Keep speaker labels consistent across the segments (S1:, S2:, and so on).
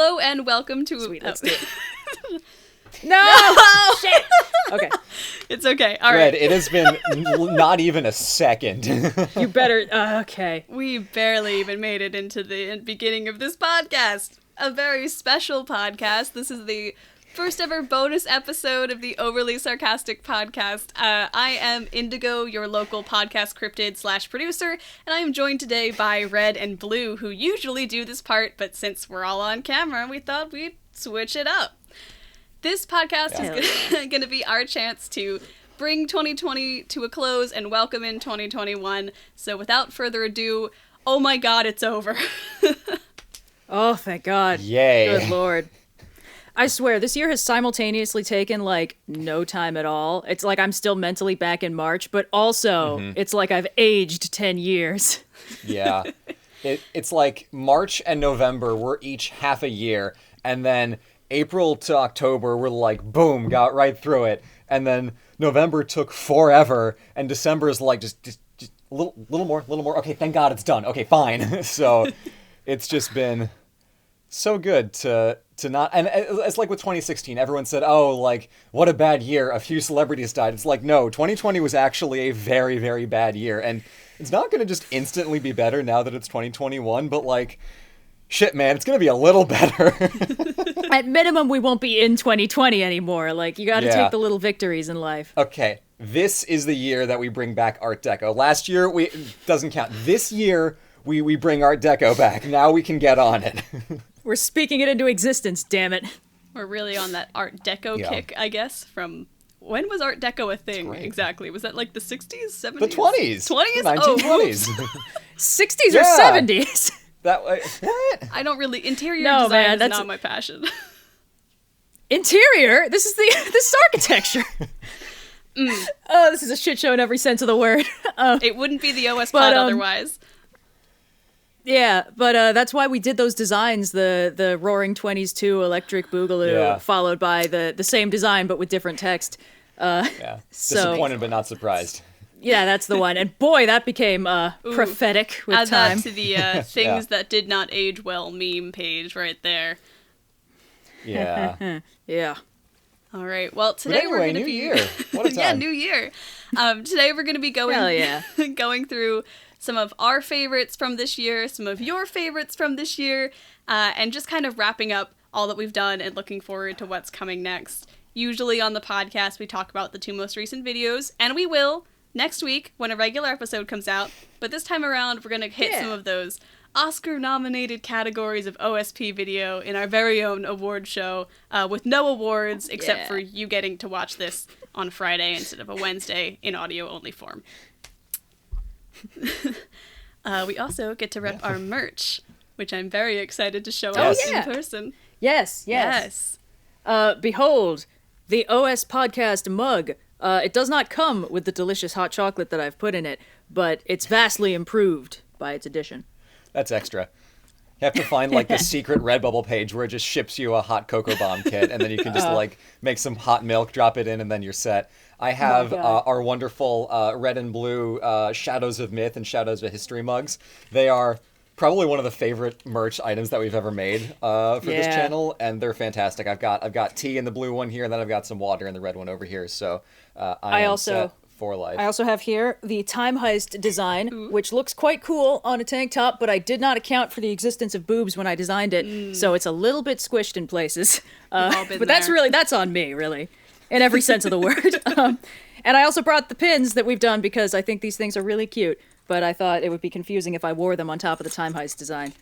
S1: Hello and welcome to...
S2: Sweet, let's do it.
S1: No!
S2: Shit! Okay.
S1: It's okay. All
S3: Red,
S1: right.
S3: it has been not even a second.
S2: You better... okay.
S1: We barely even made it into the beginning of this podcast. A very special podcast. This is the first ever bonus episode of the Overly Sarcastic Podcast. I am Indigo, your local podcast cryptid / producer, and I am joined today by Red and Blue, who usually do this part, but since we're all on camera, we thought we'd switch it up. This podcast is going to be our chance to bring 2020 to a close and welcome in 2021. So without further ado, oh my god, it's over.
S2: Oh, thank God.
S3: Yay.
S2: Good Lord. I swear, this year has simultaneously taken, like, no time at all. It's like I'm still mentally back in March, but also, it's like I've aged 10 years.
S3: Yeah. It's like March and November were each half a year, and then April to October were like, boom, got right through it. And then November took forever, and December is like, just a little more. Okay, thank God it's done. Okay, fine. So it's just been so good to not, and it's like with 2016, everyone said, oh, like, what a bad year, a few celebrities died. It's like, no, 2020 was actually a very, very bad year, and it's not going to just instantly be better now that it's 2021, but like, shit, man, it's going to be a little better.
S2: At minimum, we won't be in 2020 anymore. Like, you gotta take the little victories in life.
S3: Okay, this is the year that we bring back Art Deco. Last year, doesn't count. This year, we bring Art Deco back. Now we can get on it.
S2: We're speaking it into existence, damn it.
S1: We're really on that Art Deco kick, I guess, from... When was Art Deco a thing, exactly? Was that like the 60s, 70s?
S3: The 20s.
S1: 20s?
S3: The 1920s.
S1: Oh,
S2: 60s or 70s?
S3: That way, what?
S1: I don't really... Interior
S2: No,
S1: design
S2: man,
S1: is
S2: that's...
S1: not my passion.
S2: Interior? This is this architecture. Oh, this is a shit show in every sense of the word.
S1: It wouldn't be the OS pod otherwise.
S2: Yeah, but that's why we did those designs, the Roaring 20s 2 Electric Boogaloo, followed by the same design but with different text.
S3: Disappointed but not surprised.
S2: Yeah, that's the one. And boy, that became prophetic with
S1: Add
S2: time.
S1: that to the things that did not age well meme page right there.
S3: Yeah.
S2: Yeah.
S1: All right. Well, today we're going to be...
S3: New Year. What a time.
S1: Yeah, New Year. Today we're going to be going through some of our favorites from this year, some of your favorites from this year, and just kind of wrapping up all that we've done and looking forward to what's coming next. Usually on the podcast, we talk about the 2 most recent videos, and we will next week when a regular episode comes out. But this time around, we're going to hit some of those Oscar-nominated categories of OSP video in our very own award show, with no awards except for you getting to watch this on Friday instead of a Wednesday in audio-only form. We also get to rep our merch, which I'm very excited to show off in person.
S2: Yes. Behold, the OS Podcast mug. It does not come with the delicious hot chocolate that I've put in it, but it's vastly improved by its addition.
S3: That's extra. You have to find, like, the secret Redbubble page where it just ships you a hot cocoa bomb kit, and then you can just, like, make some hot milk, drop it in, and then you're set. I have our wonderful red and blue Shadows of Myth and Shadows of History mugs. They are probably one of the favorite merch items that we've ever made for this channel, and they're fantastic. I've got tea in the blue one here, and then I've got some water in the red one over here, so I am set for life.
S2: I also have here the Time Heist design, which looks quite cool on a tank top, but I did not account for the existence of boobs when I designed it, so it's a little bit squished in places. But that's on me, really, in every sense of the word. And I also brought the pins that we've done because I think these things are really cute, but I thought it would be confusing if I wore them on top of the Time Heist design.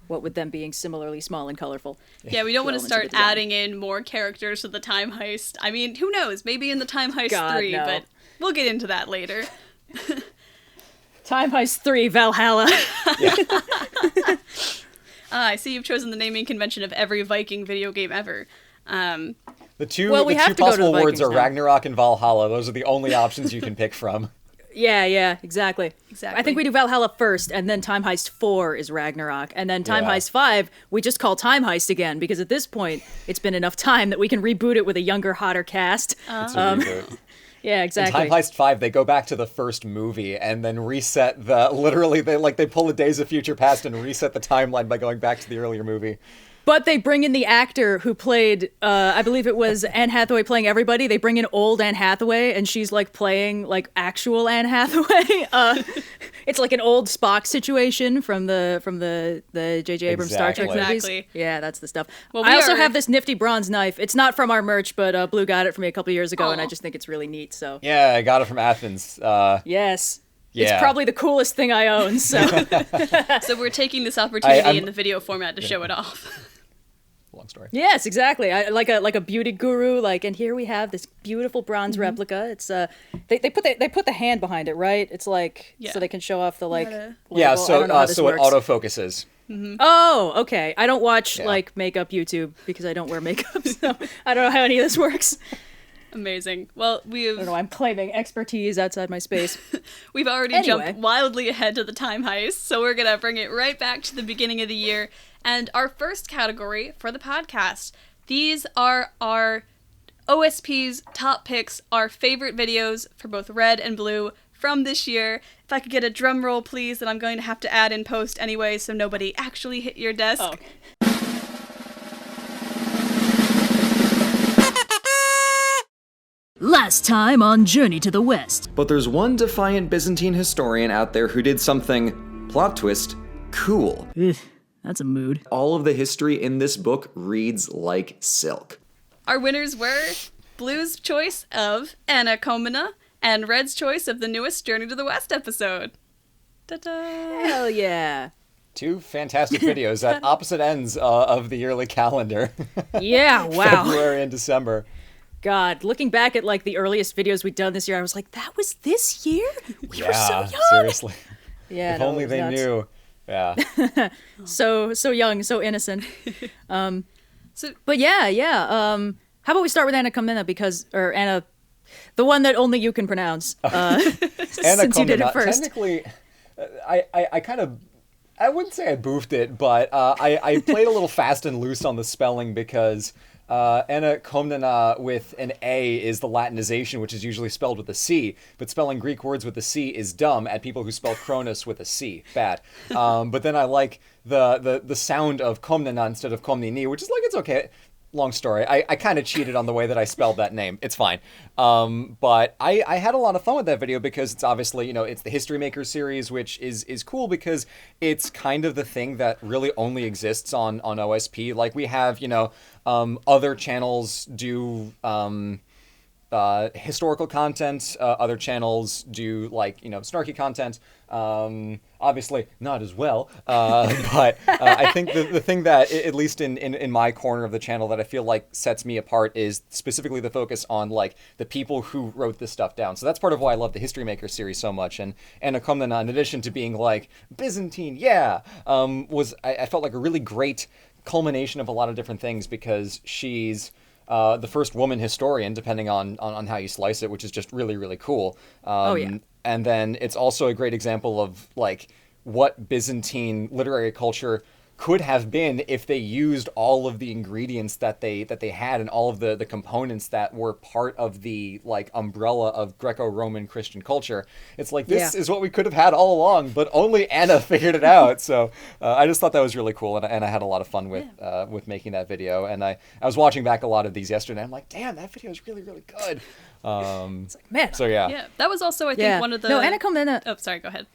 S2: What with them being similarly small and colorful.
S1: Yeah, we don't want to start adding in more characters to the Time Heist. I mean, who knows? Maybe in the Time Heist 3, but we'll get into that later.
S2: Time Heist 3, Valhalla.
S1: I see you've chosen the naming convention of every Viking video game ever.
S3: The two
S2: have to go to
S3: possible
S2: the
S3: words are
S2: Vikings now.
S3: Ragnarok and Valhalla. Those are the only options you can pick from.
S2: Yeah, exactly. I think we do Valhalla first, and then Time Heist 4 is Ragnarok, and then Time Heist 5, we just call Time Heist again, because at this point, it's been enough time that we can reboot it with a younger, hotter cast.
S3: It's a reboot.
S2: Yeah, exactly.
S3: In Time Heist 5, they go back to the first movie and then reset the... Literally, they pull the Days of Future Past and reset the timeline by going back to the earlier movie.
S2: But they bring in the actor who played, I believe it was Anne Hathaway playing everybody. They bring in old Anne Hathaway, and she's like playing like actual Anne Hathaway. It's like an old Spock situation from the J.J. Abrams Star Trek movies.
S1: Exactly.
S2: Yeah, that's the stuff. Well, I also have this nifty bronze knife. It's not from our merch, but Blue got it for me a couple years ago, and I just think it's really neat. So
S3: yeah, I got it from Athens.
S2: Yes.
S3: Yeah.
S2: It's probably the coolest thing I own. So,
S1: so we're taking this opportunity in the video format to show it off.
S3: Long story.
S2: Yes, exactly. Like a beauty guru. And here we have this beautiful bronze replica. It's they put the hand behind it, right? It's so they can show off the
S3: Yeah. So it autofocuses.
S2: Mm-hmm. Oh, okay. I don't watch makeup YouTube because I don't wear makeup, so I don't know how any of this works.
S1: Amazing. Well, I don't
S2: know, I'm claiming expertise outside my space.
S1: We've already jumped wildly ahead to the time heist, so we're going to bring it right back to the beginning of the year. And our first category for the podcast, these are our OSP's top picks, our favorite videos for both Red and Blue from this year. If I could get a drum roll, please, that I'm going to have to add in post anyway, so nobody actually hit your desk.
S2: Oh.
S4: Last time on Journey to the West.
S5: But there's one defiant Byzantine historian out there who did something, plot twist, cool.
S4: That's a mood.
S5: All of the history in this book reads like silk.
S1: Our winners were Blue's choice of Anna Komnene and Red's choice of the newest Journey to the West episode. Ta-da!
S2: Hell yeah.
S3: Two fantastic videos at opposite ends of the yearly calendar.
S2: Yeah, wow.
S3: February and December.
S2: God, looking back at the earliest videos we'd done this year, I was like, that was this year? We were so young.
S3: Seriously.
S2: Yeah,
S3: if only they knew. Yeah.
S2: so young, so innocent. But yeah. How about we start with Anna Komnene or Anna, the one that only you can pronounce.
S3: Anna
S2: since you did it first.
S3: Technically, I kind of, I wouldn't say I boofed it, but I played a little fast and loose on the spelling because Anna Komnene with an A is the Latinization, which is usually spelled with a C, but spelling Greek words with a C is dumb at people who spell Cronus with a C. Bad. But then I like the sound of Komnene instead of Komnene, which is it's okay. Long story. I kind of cheated on the way that I spelled that name. It's fine. But I had a lot of fun with that video because it's obviously, it's the History Maker series, which is cool because it's kind of the thing that really only exists on OSP. We have, other channels do historical content, other channels do snarky content. Obviously not as well, but I think the thing that, at least in my corner of the channel, that I feel sets me apart is specifically the focus on the people who wrote this stuff down. So that's part of why I love the History Maker series so much. And Anna Komnene, in addition to being Byzantine, was I felt like a really great culmination of a lot of different things because she's the first woman historian, depending on how you slice it, which is just really, really cool. And then it's also a great example of what Byzantine literary culture could have been if they used all of the ingredients that they had and all of the components that were part of the umbrella of Greco-Roman Christian culture. It's this is what we could have had all along, but only Anna figured it out. So I just thought that was really cool, and I had a lot of fun with making that video. And I was watching back a lot of these yesterday. I'm like, damn, that video is really, really good.
S2: It's man.
S3: So yeah,
S1: that was also I think one of the.
S2: No, Anna Komnene.
S1: Oh, sorry. Go ahead.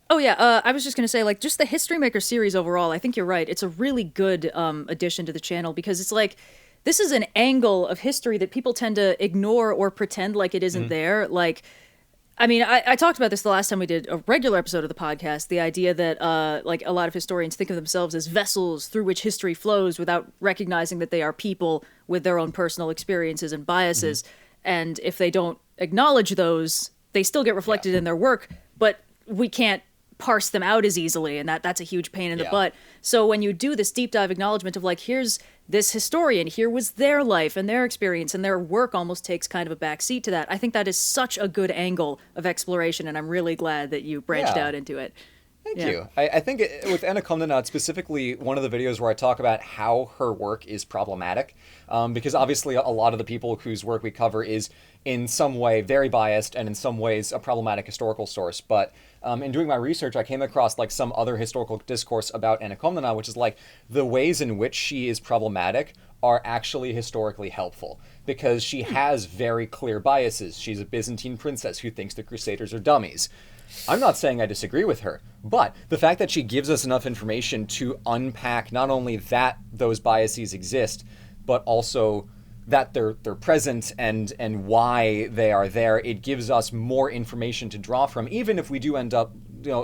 S2: Oh yeah, I was just gonna say just the History Maker series overall. I think you're right. It's a really good addition to the channel because it's this is an angle of history that people tend to ignore or pretend it isn't there. I mean, I talked about this the last time we did a regular episode of the podcast. The idea that a lot of historians think of themselves as vessels through which history flows without recognizing that they are people with their own personal experiences and biases. And if they don't acknowledge those, they still get reflected in their work, but we can't parse them out as easily, and that's a huge pain in the butt. So when you do this deep dive acknowledgement of here's this historian, here was their life and their experience, and their work almost takes kind of a back seat to that. I think that is such a good angle of exploration, and I'm really glad that you branched out into it.
S3: Thank you. I think with Anna Komnene, it's specifically one of the videos where I talk about how her work is problematic, because obviously a lot of the people whose work we cover is in some way very biased and in some ways a problematic historical source. But in doing my research, I came across like some other historical discourse about Anna Komnena, which is like the ways in which she is problematic are actually historically helpful because she has very clear biases. She's a Byzantine princess who thinks the Crusaders are dummies. I'm not saying I disagree with her, but the fact that she gives us enough information to unpack not only that those biases exist, but also that they're present and why they are there, it gives us more information to draw from. Even if we do end up,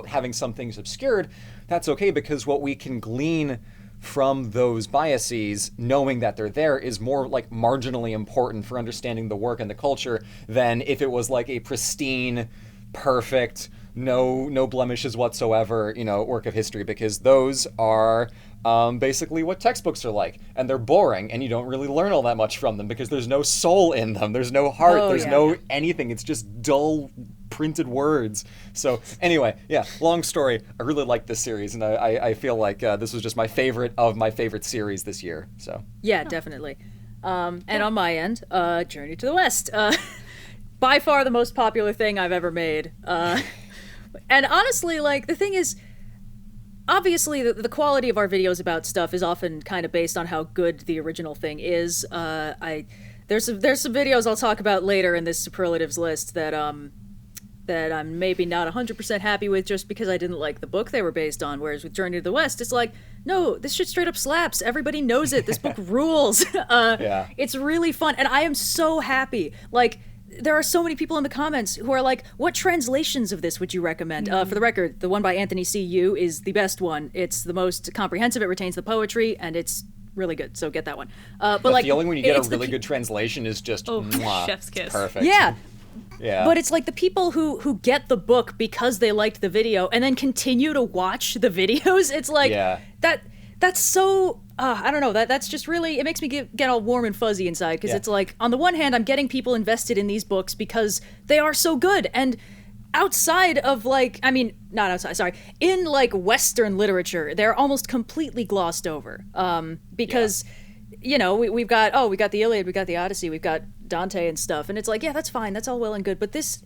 S3: having some things obscured, that's okay, because what we can glean from those biases, knowing that they're there, is more like marginally important for understanding the work and the culture than if it was like a pristine, perfect, no blemishes whatsoever, work of history, because those are basically what textbooks are like, and they're boring, and you don't really learn all that much from them because there's no soul in them, there's no heart, no anything, it's just dull printed words. So anyway, long story, I really like this series, and I feel like this was just my favorite of my favorite series this year. So
S2: definitely. And on my end, Journey to the West, by far the most popular thing I've ever made. And honestly, like, the thing is, obviously the quality of our videos about stuff is often kind of based on how good the original thing is. There's some videos I'll talk about later in this superlatives list that I'm maybe not 100% happy with just because I didn't like the book they were based on, whereas with Journey to the West, it's like, no, this shit straight up slaps. Everybody knows it. This book rules. It's really fun, and I am so happy. Like, there are so many people in the comments who are like, what translations of this would you recommend? For the record, the one by Anthony C. Yu is the best one. It's the most comprehensive, it retains the poetry, and it's really good, so get that one. But
S3: the
S2: like,
S3: feeling when you get a really good translation is just
S1: chef's kiss.
S3: Perfect.
S2: Yeah. But it's like the people who get the book because they liked the video and then continue to watch the videos, it's like, that's so... I don't know, that's just really, it makes me get all warm and fuzzy inside, because it's like, on the one hand, I'm getting people invested in these books because they are so good, and outside of like, not outside, sorry, in like Western literature, they're almost completely glossed over, because, we've got the Iliad, we've got the Odyssey, we've got Dante and stuff, and it's like, that's fine, that's all well and good, but this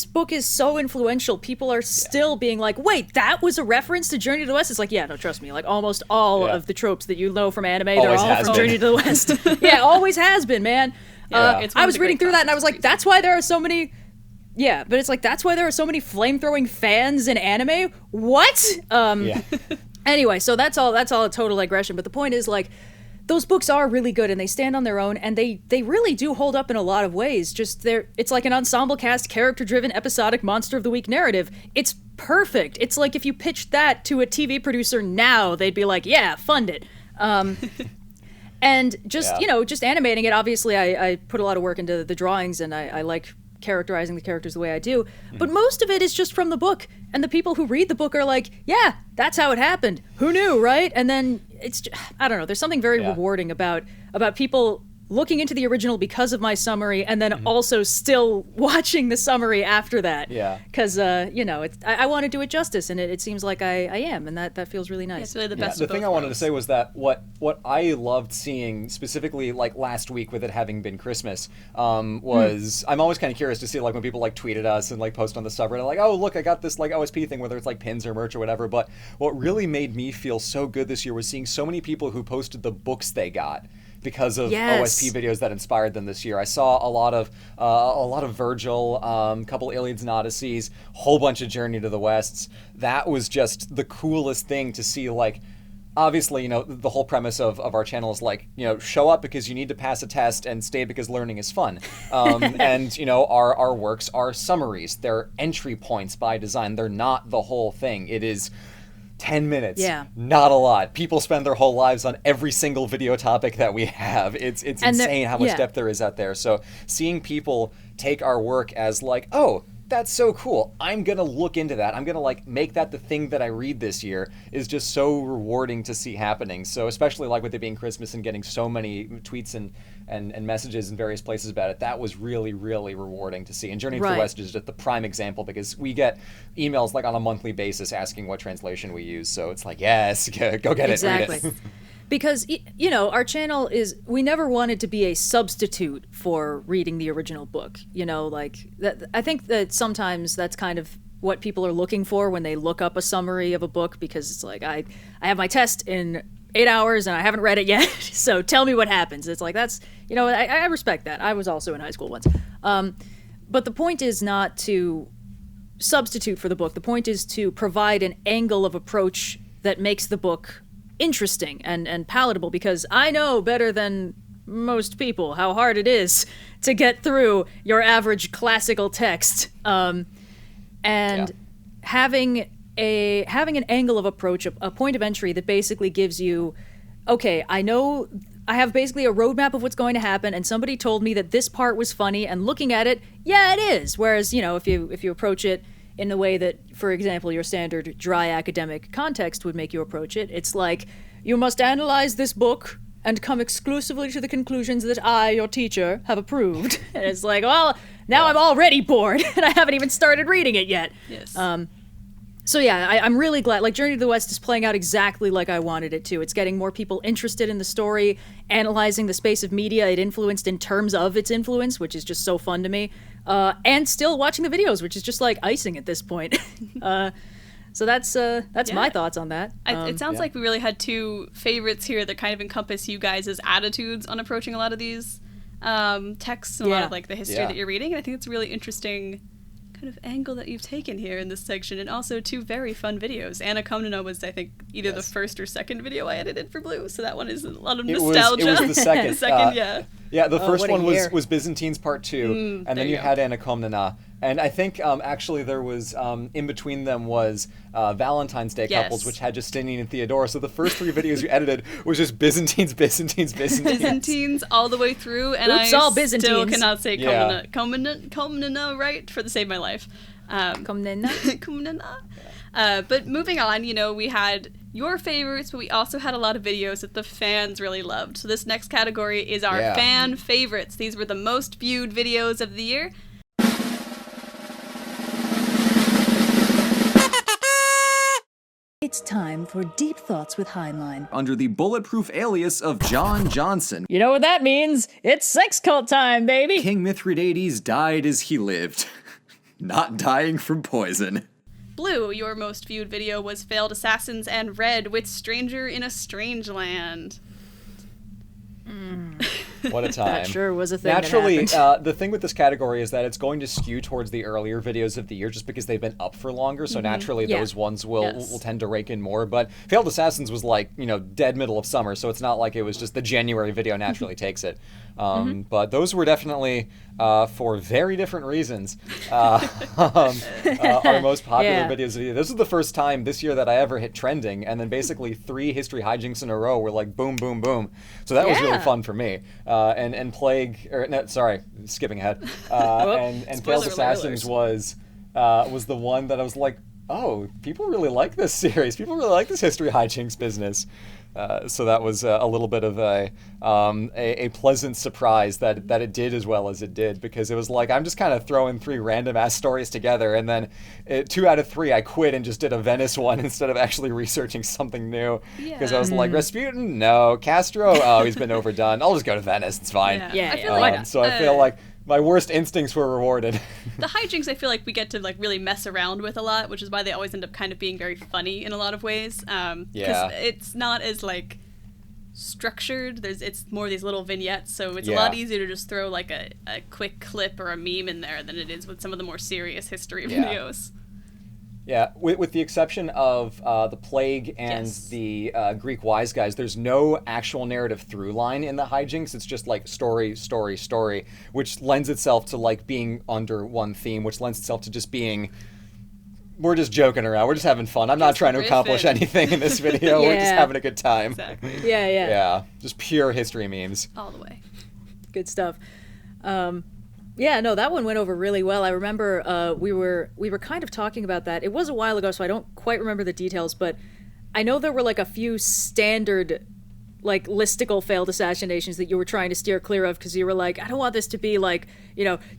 S2: book is so influential, people are still being like, wait, that was a reference to Journey to the West? It's like, no, trust me, like almost all of the tropes that you know from anime, they're all from Journey to the West. Always has been, man. I was reading through that and I was like, that's why there are so many... Yeah, but it's like, that's why there are so many flame-throwing fans in anime? What? Anyway, so that's all a total digression, but the point is, like, those books are really good and they stand on their own, and they really do hold up in a lot of ways. It's like an ensemble cast, character-driven, episodic Monster of the Week narrative. It's perfect. It's like if you pitched that to a TV producer now, they'd be like, fund it. And just animating it, obviously I put a lot of work into the drawings, and I like characterizing the characters the way I do, but most of it is just from the book, and the people who read the book are like, that's how it happened, who knew, right? And then it's just, I don't know, there's something very rewarding about people looking into the original because of my summary, and then also still watching the summary after that. Because, I want to do it justice, and it seems like I am, and that feels really nice.
S1: It's really the best
S3: The
S1: of
S3: thing
S1: both
S3: I wanted to
S1: worlds.
S3: say was that what I loved seeing, specifically like last week with it having been Christmas, was I'm always kind of curious to see like when people like tweet at us and like post on the subreddit like, oh look, I got this like OSP thing, whether it's like pins or merch or whatever. But what really made me feel so good this year was seeing so many people who posted the books they got because of OSP videos that inspired them this year. I saw a lot of Virgil, couple Iliads and Odysseys, whole bunch of Journey to the Wests. That was just the coolest thing to see. Like, obviously, the whole premise of our channel is like, show up because you need to pass a test and stay because learning is fun. And our works are summaries. They're entry points by design. They're not the whole thing. It is 10 minutes. Not a lot. People spend their whole lives on every single video topic that we have. It's insane how much depth there is out there. So seeing people take our work as like, oh, that's so cool, I'm gonna look into that, I'm gonna like make that the thing that I read this year, is just so rewarding to see happening. So especially like with it being Christmas and getting so many tweets and messages in various places about it, that was really, really rewarding to see. And Journey to the West is just the prime example, because we get emails like on a monthly basis asking what translation we use. So it's like, yes, go get it, read it.
S2: because, you know, our channel we never wanted to be a substitute for reading the original book. You know, like, I think that sometimes that's kind of what people are looking for when they look up a summary of a book, because it's like, I have my test in 8 hours and I haven't read it yet, so tell me what happens. It's like, that's, you know, I respect that. I was also in high school once. But the point is not to substitute for the book. The point is to provide an angle of approach that makes the book interesting and palatable, because I know better than most people how hard it is to get through your average classical text. Having an angle of approach, a point of entry that basically gives you, okay, I know I have basically a roadmap of what's going to happen, and somebody told me that this part was funny, and looking at it, yeah, it is. Whereas, you know, if you approach it in the way that, for example, your standard dry academic context would make you approach it, it's like, you must analyze this book and come exclusively to the conclusions that I, your teacher, have approved. And it's like, well, now I'm already bored, and I haven't even started reading it yet.
S1: Yes.
S2: So yeah, I'm really glad. Like, Journey to the West is playing out exactly like I wanted it to. It's getting more people interested in the story, analyzing the space of media it influenced in terms of its influence, which is just so fun to me, and still watching the videos, which is just like icing at this point. So that's my thoughts on that.
S1: It sounds like we really had two favorites here that kind of encompass you guys' attitudes on approaching a lot of these texts and a lot of like the history that you're reading. And I think it's a really interesting kind of angle that you've taken here in this section, and also two very fun videos. Anna Come to Know was, I think, either the first or second video I edited for Blue, so that one is a lot of nostalgia.
S3: It was the second.
S1: Yeah,
S3: the first one was Byzantines Part 2, and then you had Anna Come to Know. And I think actually there was, in between them was Valentine's Day Couples, which had Justinian and Theodora. So the first 3 videos you edited was just Byzantines.
S1: Byzantines all the way through, and
S2: Oops,
S1: I
S2: all
S1: still cannot say Komnena right for the save my life. Komnena. But moving on, you know, we had your favorites, but we also had a lot of videos that the fans really loved. So this next category is our fan favorites. These were the most viewed videos of the year.
S6: It's time for Deep Thoughts with Heinlein.
S5: Under the bulletproof alias of John Johnson.
S2: You know what that means? It's sex cult time, baby!
S5: King Mithridates died as he lived. Not dying from poison.
S1: Blue, your most viewed video was Failed Assassins, and Red with Stranger in a Strange Land.
S3: What a time.
S2: That sure was a thing.
S3: Naturally, the thing with this category is that it's going to skew towards the earlier videos of the year just because they've been up for longer, so naturally those ones will tend to rake in more. But Failed Assassins was like, you know, dead middle of summer, so it's not like it was just the January video naturally takes it. But those were definitely, for very different reasons, our most popular videos of the year. This was the first time this year that I ever hit trending, and then basically 3 history hijinks in a row were like boom, boom, boom. So that was really fun for me. And Plague, or no, sorry, skipping ahead. And Failed Assassins was the one that I was like, oh, people really like this series. People really like this history hijinks business. So that was a little bit of a pleasant surprise that it did as well as it did, because it was like, I'm just kind of throwing 3 random ass stories together, and then 2 out of 3 I quit and just did a Venice one instead of actually researching something new, because I was like, Rasputin, no. Castro, oh, he's been overdone. I'll just go to Venice, it's fine.
S1: I feel like
S3: so I feel like my worst instincts were rewarded.
S1: The hijinks I feel like we get to like really mess around with a lot, which is why they always end up kind of being very funny in a lot of ways. Because it's not as like structured. It's more these little vignettes, so it's a lot easier to just throw like a quick clip or a meme in there than it is with some of the more serious history videos.
S3: Yeah, with the exception of the Plague and the Greek Wise Guys, there's no actual narrative through line in the hijinks. It's just like story, story, story, which lends itself to like being under one theme, which lends itself to just being, we're just joking around, we're just having fun. I'm not trying to accomplish anything in this video. We're just having a good time.
S1: Exactly.
S3: Yeah, just pure history memes.
S1: All the way.
S2: Good stuff. Yeah, no, that one went over really well. I remember we were kind of talking about that. It was a while ago, so I don't quite remember the details, but I know there were like a few standard like listicle failed assassinations that you were trying to steer clear of because you were like, I don't want this to be like,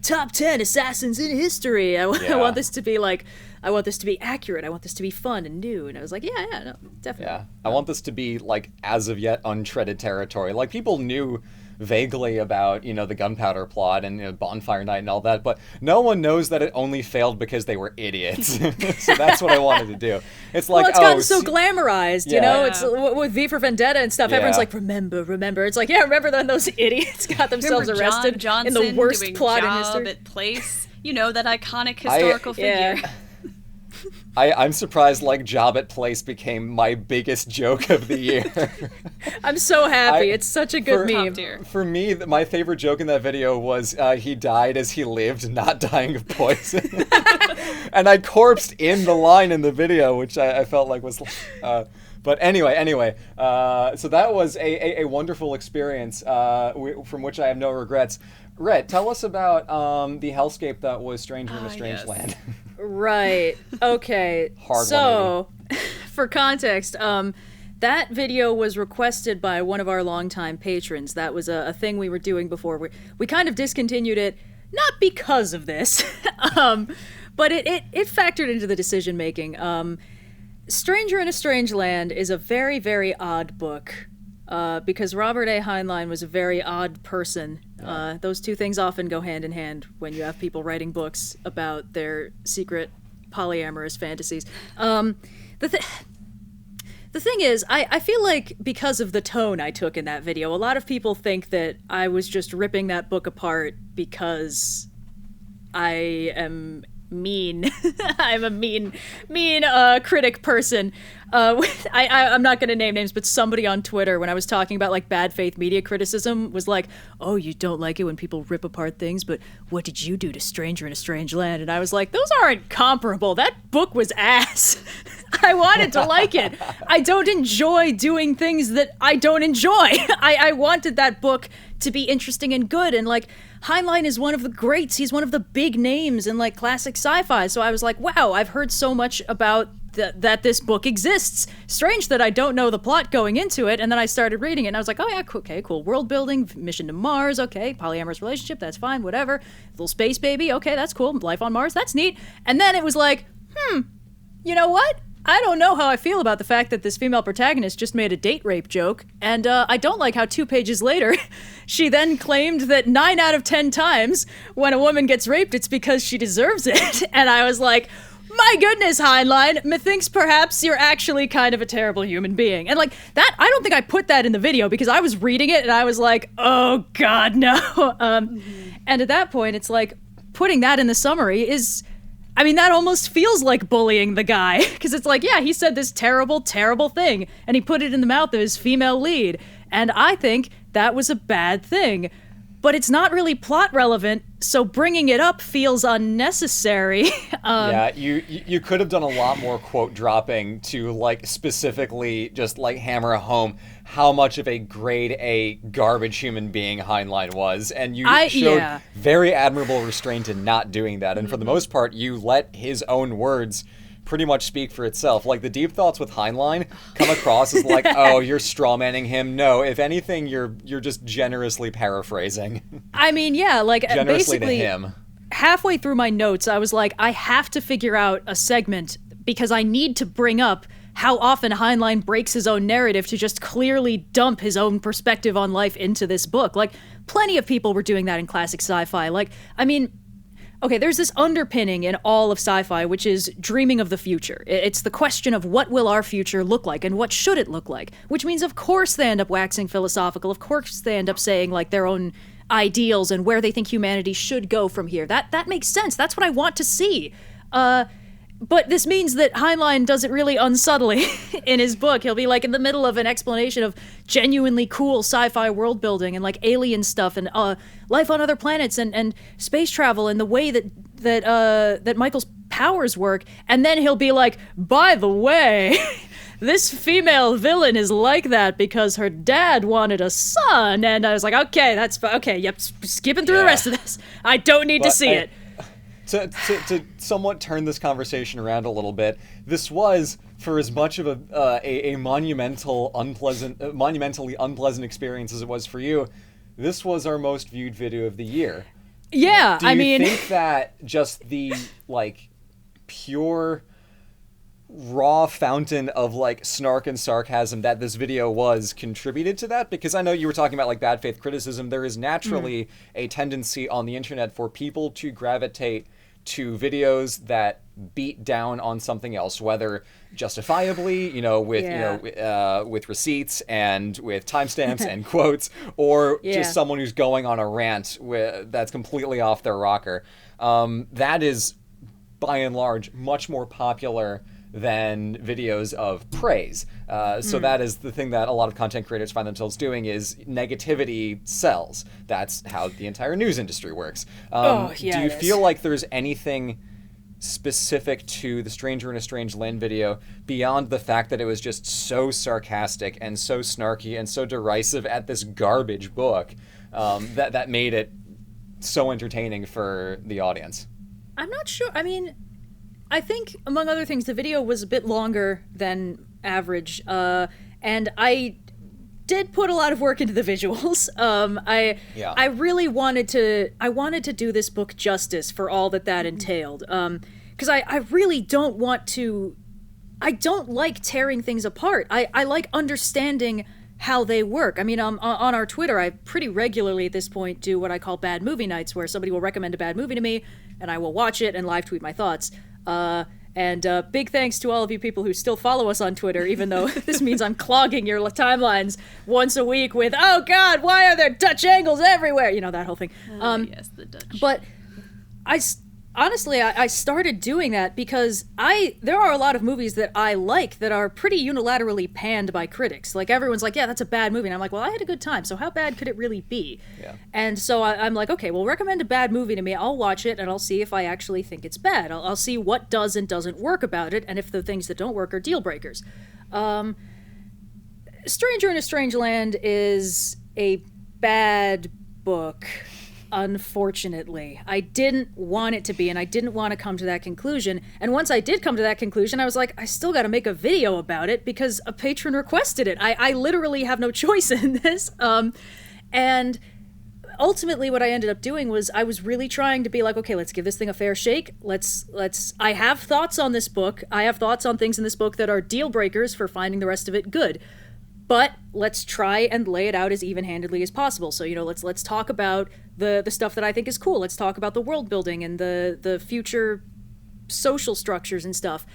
S2: top 10 assassins in history. I want this to be like, I want this to be accurate. I want this to be fun and new. And I was like, yeah, no, definitely.
S3: Yeah, I want this to be like as of yet untreaded territory. Like people knew vaguely about, the gunpowder plot and bonfire night and all that, but no one knows that it only failed because they were idiots. So that's what I wanted to do. It's like,
S2: it's gotten so glamorized, it's with V for Vendetta and stuff. Everyone's like, remember. It's like, remember when those idiots got themselves arrested in the worst plot in history?
S1: At Place, that iconic historical figure.
S2: Yeah.
S3: I'm surprised Job at Place became my biggest joke of the year.
S2: I'm so happy. It's such a good meme.
S3: For me, my favorite joke in that video was he died as he lived, not dying of poison. And I corpsed in the line in the video, which I felt like was... But anyway, so that was a wonderful experience from which I have no regrets. Rhett, tell us about the hellscape that was Stranger in a Strange Land.
S2: Right. Okay. So, for context, that video was requested by one of our longtime patrons. That was a thing we were doing before. We kind of discontinued it, not because of this, but it factored into the decision making. Stranger in a Strange Land is a very, very odd book. Because Robert A. Heinlein was a very odd person. Those two things often go hand in hand when you have people writing books about their secret polyamorous fantasies. The thing is, I feel like because of the tone I took in that video, a lot of people think that I was just ripping that book apart because I am mean. I'm a mean critic person. I'm not going to name names, but somebody on Twitter, when I was talking about bad faith media criticism, was like, oh, you don't like it when people rip apart things, but what did you do to Stranger in a Strange Land? And I was like, those aren't comparable. That book was ass. I wanted to like it. I don't enjoy doing things that I don't enjoy. I wanted that book to be interesting and good, and Heinlein is one of the greats. He's one of the big names in classic sci-fi. So I was like, wow, I've heard so much about that this book exists. Strange that I don't know the plot going into it. And then I started reading it and I was like, oh yeah, okay, cool. World building, mission to Mars, okay. Polyamorous relationship, that's fine, whatever. Little space baby, okay, that's cool. Life on Mars, that's neat. And then it was like, you know what? I don't know how I feel about the fact that this female protagonist just made a date rape joke, and I don't like how 2 pages later, she then claimed that 9 out of 10 times when a woman gets raped, it's because she deserves it. And I was like, my goodness, Heinlein, methinks perhaps you're actually kind of a terrible human being. And that, I don't think I put that in the video because I was reading it and I was like, oh God, no. And at that point, it's like, putting that in the summary is... I mean, that almost feels like bullying the guy, because it's like, yeah, he said this terrible, terrible thing, and he put it in the mouth of his female lead, and I think that was a bad thing. But it's not really plot relevant, so bringing it up feels unnecessary.
S3: Yeah, you could have done a lot more quote dropping to specifically just hammer home how much of a grade A garbage human being Heinlein was, and you showed very admirable restraint in not doing that. And for the most part, you let his own words pretty much speak for itself. The deep thoughts with Heinlein come across as oh, you're strawmanning him. No, if anything, you're just generously paraphrasing.
S2: I mean, yeah,
S3: generously
S2: basically,
S3: to him.
S2: Halfway through my notes, I was like, I have to figure out a segment because I need to bring up how often Heinlein breaks his own narrative to just clearly dump his own perspective on life into this book. Plenty of people were doing that in classic sci-fi. Okay, there's this underpinning in all of sci-fi, which is dreaming of the future. It's the question of what will our future look like and what should it look like, which means of course they end up waxing philosophical, of course they end up saying their own ideals and where they think humanity should go from here. That makes sense. That's what I want to see. But this means that Heinlein does it really unsubtly in his book. He'll be in the middle of an explanation of genuinely cool sci-fi world building and alien stuff and life on other planets and space travel and the way that Michael's powers work. And then he'll be like, by the way, this female villain is like that because her dad wanted a son. And I was like, okay, that's okay. Yep, skipping through the rest of this. I don't need to see it.
S3: to somewhat turn this conversation around a little bit, this was, for as much of a monumentally unpleasant experience as it was for you, this was our most viewed video of the year.
S2: Yeah,
S3: Do you think that just the, like, pure raw fountain of, like, snark and sarcasm that this video was contributed to that? Because I know you were talking about, like, bad faith criticism. There is naturally a tendency on the internet for people to gravitate to videos that beat down on something else, whether justifiably, with receipts and with timestamps and quotes, or just someone who's going on a rant that's completely off their rocker. That is, by and large, much more popular than videos of praise. So that is the thing that a lot of content creators find themselves doing, is negativity sells. That's how the entire news industry works. Do you feel like there's anything specific to the Stranger in a Strange Land video beyond the fact that it was just so sarcastic and so snarky and so derisive at this garbage book that made it so entertaining for the audience?
S2: I'm not sure. I mean, I think, among other things, the video was a bit longer than average, and I did put a lot of work into the visuals. I really wanted to do this book justice for all that entailed, because I really don't want to. I don't like tearing things apart. I like understanding how they work. I mean, on our Twitter, I pretty regularly at this point do what I call bad movie nights, where somebody will recommend a bad movie to me, and I will watch it and live tweet my thoughts. And big thanks to all of you people who still follow us on Twitter, even though this means I'm clogging your timelines once a week with, oh God, why are there Dutch angles everywhere? You know, that whole thing.
S1: Yes, the Dutch.
S2: But honestly, I started doing that because there are a lot of movies that I like that are pretty unilaterally panned by critics. Like, everyone's like, yeah, that's a bad movie. And I'm like, well, I had a good time, so how bad could it really be? Yeah. And so I'm like, okay, well, recommend a bad movie to me. I'll watch it, and I'll see if I actually think it's bad. I'll see what does and doesn't work about it, and if the things that don't work are deal breakers. Stranger in a Strange Land is a bad book. Unfortunately, I didn't want it to be, and I didn't want to come to that conclusion. And once I did come to that conclusion, I was like, I still got to make a video about it because a patron requested it. I literally have no choice in this. And ultimately what I ended up doing was I was really trying to be like, okay, let's give this thing a fair shake. I have thoughts on this book. I have thoughts on things in this book that are deal breakers for finding the rest of it good. But let's try and lay it out as even-handedly as possible. So, let's talk about the stuff that I think is cool. Let's talk about the world building and the future social structures and stuff.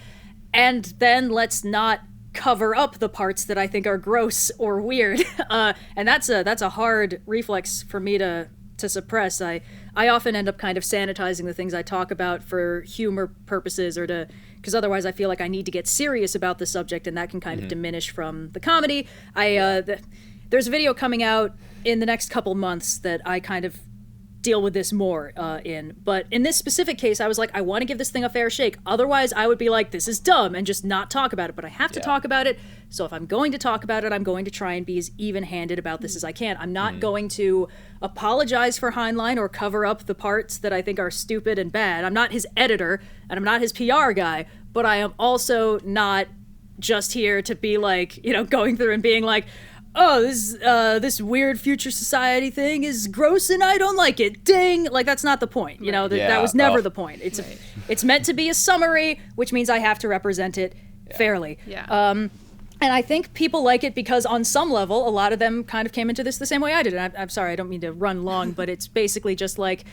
S2: And then let's not cover up the parts that I think are gross or weird. And that's a hard reflex for me to suppress. I often end up kind of sanitizing the things I talk about for humor purposes, or because otherwise I feel like I need to get serious about the subject, and that can kind of diminish from the comedy. There's a video coming out in the next couple months that I kind of deal with this more in. But in this specific case, I was like, I want to give this thing a fair shake. Otherwise, I would be like, this is dumb, and just not talk about it. But I have to talk about it. So if I'm going to talk about it, I'm going to try and be as even-handed about this as I can. I'm not going to apologize for Heinlein or cover up the parts that I think are stupid and bad. I'm not his editor, and I'm not his PR guy, but I am also not just here to be like, going through and being like, oh, this weird future society thing is gross and I don't like it. Ding! Like, that's not the point. That was never the point. It's meant to be a summary, which means I have to represent it fairly. Yeah. And I think people like it because on some level, a lot of them kind of came into this the same way I did. And I'm sorry, I don't mean to run long, but it's basically just like,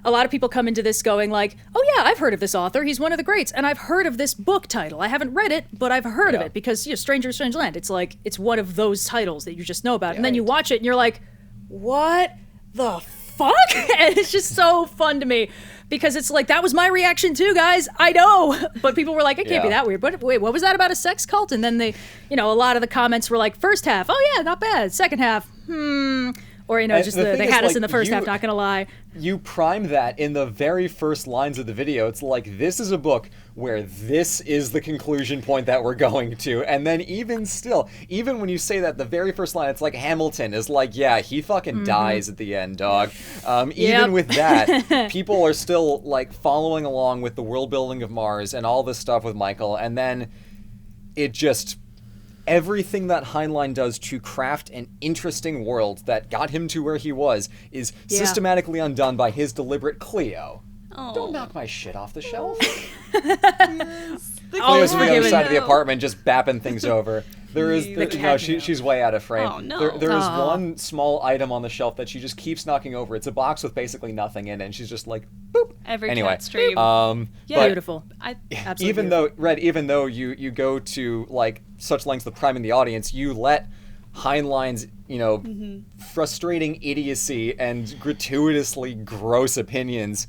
S2: a lot of people come into this going like, oh yeah, I've heard of this author. He's one of the greats. And I've heard of this book title. I haven't read it, but I've heard of it because, Stranger in a Strange Land. It's like, it's one of those titles that you just know about. And then you watch it and you're like, what the fuck? And it's just so fun to me because it's like, that was my reaction too, guys. I know. But people were like, it can't be that weird. But wait, what was that about a sex cult? And then they, a lot of the comments were like, first half, oh yeah, not bad. Second half, Or, just they had us in the first half, not gonna lie.
S3: You prime that in the very first lines of the video. It's like, this is a book where this is the conclusion point that we're going to. And then even still, even when you say that, the very first line, it's like Hamilton is like, yeah, he fucking dies at the end, dog. Even with that, people are still like following along with the world building of Mars and all this stuff with Michael. And then it just... everything that Heinlein does to craft an interesting world that got him to where he was is systematically undone by his deliberate Cleo. Oh. Don't knock my shit off the shelf. Cleo's on the other side of the apartment just bapping things over. She's way out of frame.
S1: Oh, no.
S3: There is one small item on the shelf that she just keeps knocking over. It's a box with basically nothing in it, and she's just like, boop.
S1: Every cat stream.
S2: Beautiful. Absolutely.
S3: Even though you go to like such lengths of priming the audience, you let Heinlein's, frustrating idiocy and gratuitously gross opinions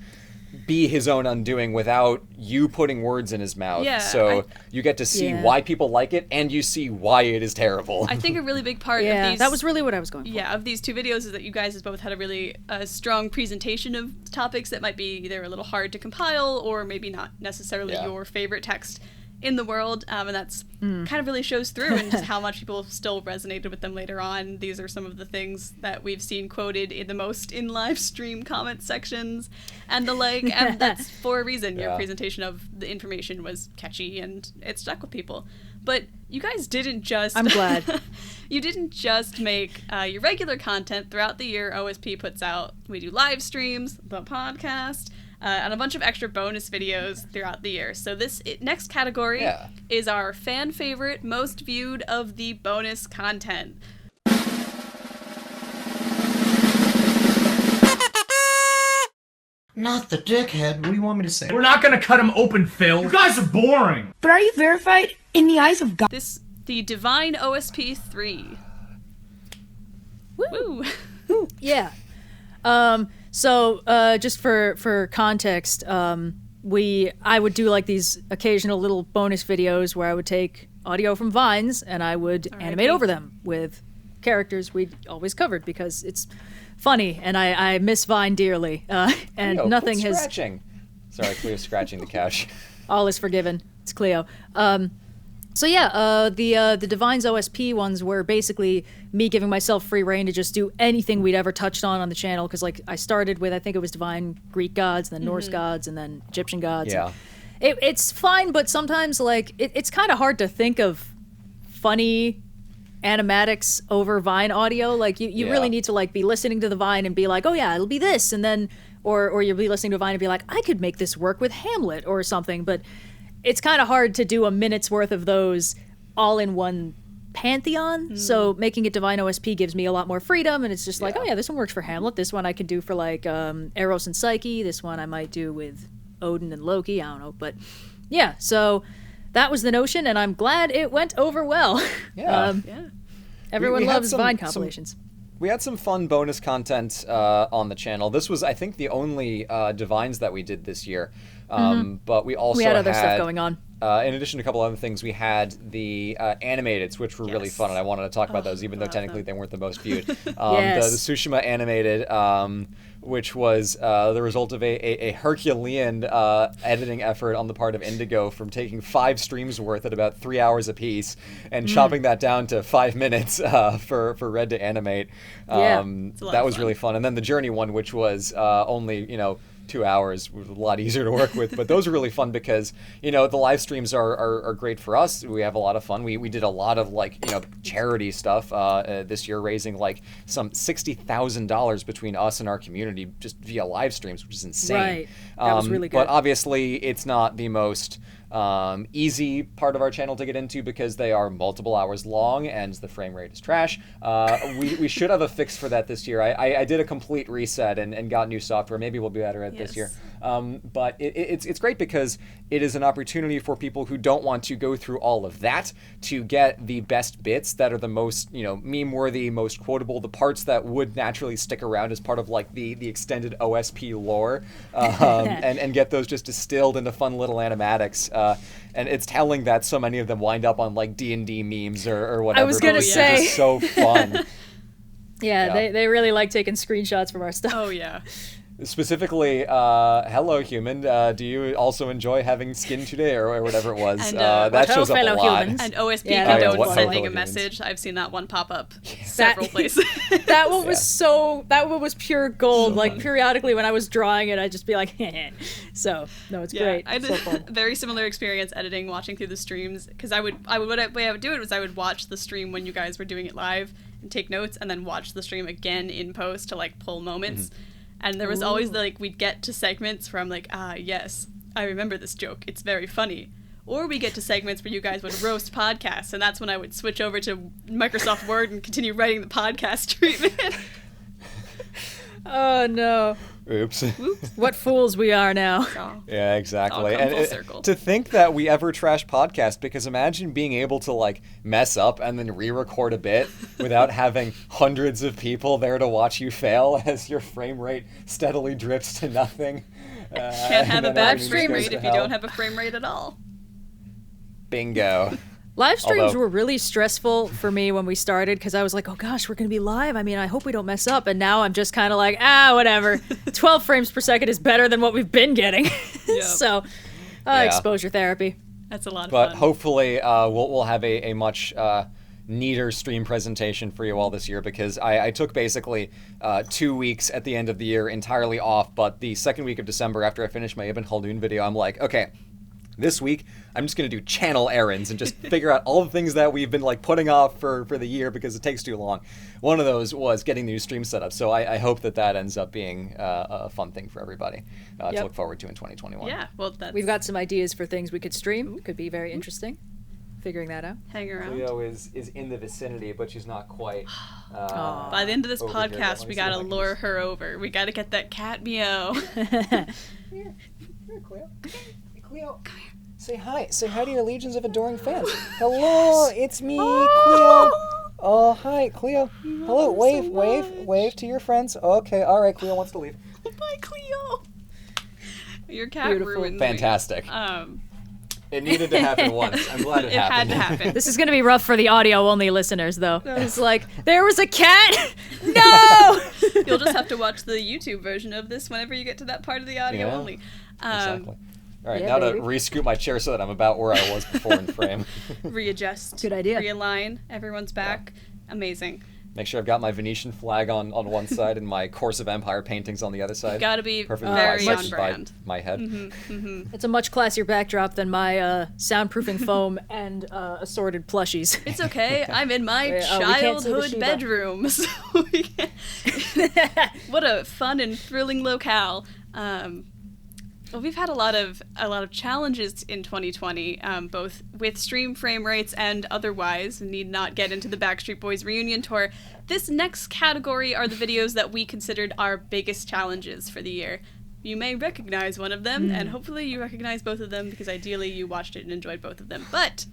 S3: be his own undoing without you putting words in his mouth.
S1: Yeah,
S3: so you get to see why people like it, and you see why it is terrible.
S1: I think a really big part of these...
S2: that was really what I was going for.
S1: Yeah, of these two videos is that you guys have both had a really strong presentation of topics that might be either a little hard to compile or maybe not necessarily your favorite text in the world, and that's kind of really shows through in just how much people still resonated with them later on. These are some of the things that we've seen quoted in the most in live stream comment sections and the like, and that's for a reason. Your presentation of the information was catchy and it stuck with people. But you guys didn't just...
S2: I'm glad.
S1: You didn't just make your regular content throughout the year. OSP puts out, we do live streams, the podcast, and a bunch of extra bonus videos throughout the year. So this next category is our fan favorite, most viewed of the bonus content.
S7: Not the dickhead. What do you want me to say?
S8: We're not gonna cut him open, Phil. You guys are boring.
S9: But are you verified in the eyes of God?
S1: The Divine OSP 3. Woo!
S2: Yeah. So, just for context, I would do like these occasional little bonus videos where I would take audio from Vines and I would animate over them with characters we'd always covered because it's funny and I miss Vine dearly. And
S3: Cleo,
S2: nothing
S3: quit
S2: has...
S3: scratching. Sorry, Cleo's scratching the couch.
S2: All is forgiven. It's Cleo. So yeah, the Divines OSP ones were basically me giving myself free reign to just do anything we'd ever touched on the channel, because like I started with, I think it was Divine Greek gods, and then Norse gods, and then Egyptian gods.
S3: Yeah.
S2: It's fine, but sometimes like it's kind of hard to think of funny animatics over Vine audio. Like you really need to like be listening to the Vine and be like, oh yeah, it'll be this, and then or you'll be listening to Vine and be like, I could make this work with Hamlet or something, but it's kind of hard to do a minute's worth of those all in one pantheon. So making it Divine OSP gives me a lot more freedom, and it's just like, oh yeah, this one works for Hamlet. This one I can do for like Eros and Psyche. This one I might do with Odin and Loki. I don't know, but yeah. So that was the notion, and I'm glad it went over well.
S3: Yeah.
S2: Everyone loves Vine compilations.
S3: We had some fun bonus content on the channel. This was, I think, the only Divines that we did this year. But we also
S2: had other stuff going on.
S3: In addition to a couple other things, we had the animateds, which were really fun, and I wanted to talk about those, even though technically they weren't the most viewed. The Tsushima animated, which was the result of a Herculean editing effort on the part of Indigo from taking 5 streams worth at about 3 hours apiece and chopping that down to 5 minutes for Red to animate. That was really fun. And then the Journey one, which was only, 2 hours, was a lot easier to work with, but those are really fun because the live streams are great for us. We have a lot of fun. We did a lot of charity stuff this year, raising some $60,000 between us and our community just via live streams, which is insane.
S2: Right, that was really good.
S3: But obviously it's not the most easy part of our channel to get into because they are multiple hours long and the frame rate is trash. We should have a fix for that this year. I did a complete reset and got new software. Maybe we'll be better at this year. But it's great because it is an opportunity for people who don't want to go through all of that to get the best bits that are the most meme-worthy, most quotable, the parts that would naturally stick around as part of the extended OSP lore, and get those just distilled into fun little animatics. And it's telling that so many of them wind up on D&D memes or whatever.
S2: I was gonna say,
S3: it's just so fun.
S2: Yeah, they really like taking screenshots from our stuff.
S1: Oh, yeah.
S3: Specifically, hello human, do you also enjoy having skin today, or whatever it was?
S1: And,
S3: that shows up a lot.
S2: Humans.
S1: And OSP
S3: condones
S1: sending a message. I've seen that one pop up several places.
S2: That one was that one was pure gold. So like funny. Periodically when I was drawing it, I'd just be like, so no, it's great.
S1: I did a very similar experience editing, watching through the streams, because the way I would do it was I would watch the stream when you guys were doing it live and take notes, and then watch the stream again in post to like pull moments. Mm-hmm. And there was always, like, we'd get to segments where I'm like, yes, I remember this joke. It's very funny. Or we get to segments where you guys would roast podcasts, and that's when I would switch over to Microsoft Word and continue writing the podcast treatment.
S2: Oh, no.
S3: Oops.
S2: What fools we are now.
S3: Yeah, exactly.
S1: And full circle.
S3: To think that we ever trash podcast, because imagine being able to like mess up and then re-record a bit without having hundreds of people there to watch you fail as your frame rate steadily drifts to nothing.
S1: Can't have a bad frame rate if you don't have a frame rate at all.
S3: Bingo.
S2: Live streams were really stressful for me when we started, because I was like, oh gosh, we're going to be live. I mean, I hope we don't mess up. And now I'm just kind of like, whatever. 12 frames per second is better than what we've been getting. Yep. So, exposure therapy.
S1: That's a lot of fun.
S3: But hopefully we'll have a much neater stream presentation for you all this year, because I took basically 2 weeks at the end of the year entirely off. But the second week of December, after I finished my Ibn Khaldun video, I'm like, okay, this week, I'm just going to do channel errands and just figure out all the things that we've been like putting off for the year because it takes too long. One of those was getting the new stream set up. So I hope that ends up being a fun thing for everybody to look forward to in 2021.
S1: Yeah, well,
S2: we've got some ideas for things we could stream. Could be very interesting. Figuring that out.
S1: Hang around.
S3: Cleo is in the vicinity, but she's not quite.
S1: By the end of this podcast, we got to lure her over. We got to get that cat meow.
S3: Here, Cleo. Cleo, come here. Say hi to your legions of adoring fans. Hello, it's me, Cleo. Oh, hi, Cleo. Hello, wave to your friends. Okay, all right, Cleo wants to leave.
S1: Bye, Cleo. Your cat ruined me.
S3: Fantastic. It needed to happen once. I'm glad it happened.
S1: It had to happen.
S2: This is going to be rough for the audio-only listeners, though. It's like, there was a cat? No!
S1: You'll just have to watch the YouTube version of this whenever you get to that part of the audio-only.
S3: Exactly. All right, now to re-scoot my chair so that I'm about where I was before in frame.
S1: Readjust.
S2: Good idea.
S1: Realign. Everyone's back. Yeah. Amazing.
S3: Make sure I've got my Venetian flag on one side and my Course of Empire paintings on the other side.
S1: Gotta be very on brand.
S3: My head.
S1: Mm-hmm, mm-hmm.
S2: It's a much classier backdrop than my soundproofing foam and assorted plushies.
S1: It's okay. I'm in my childhood bedroom. So what a fun and thrilling locale. Well, we've had a lot of challenges in 2020, both with stream frame rates and otherwise. Need not get into the Backstreet Boys reunion tour. This next category are the videos that we considered our biggest challenges for the year. You may recognize one of them, and hopefully you recognize both of them, because ideally you watched it and enjoyed both of them. But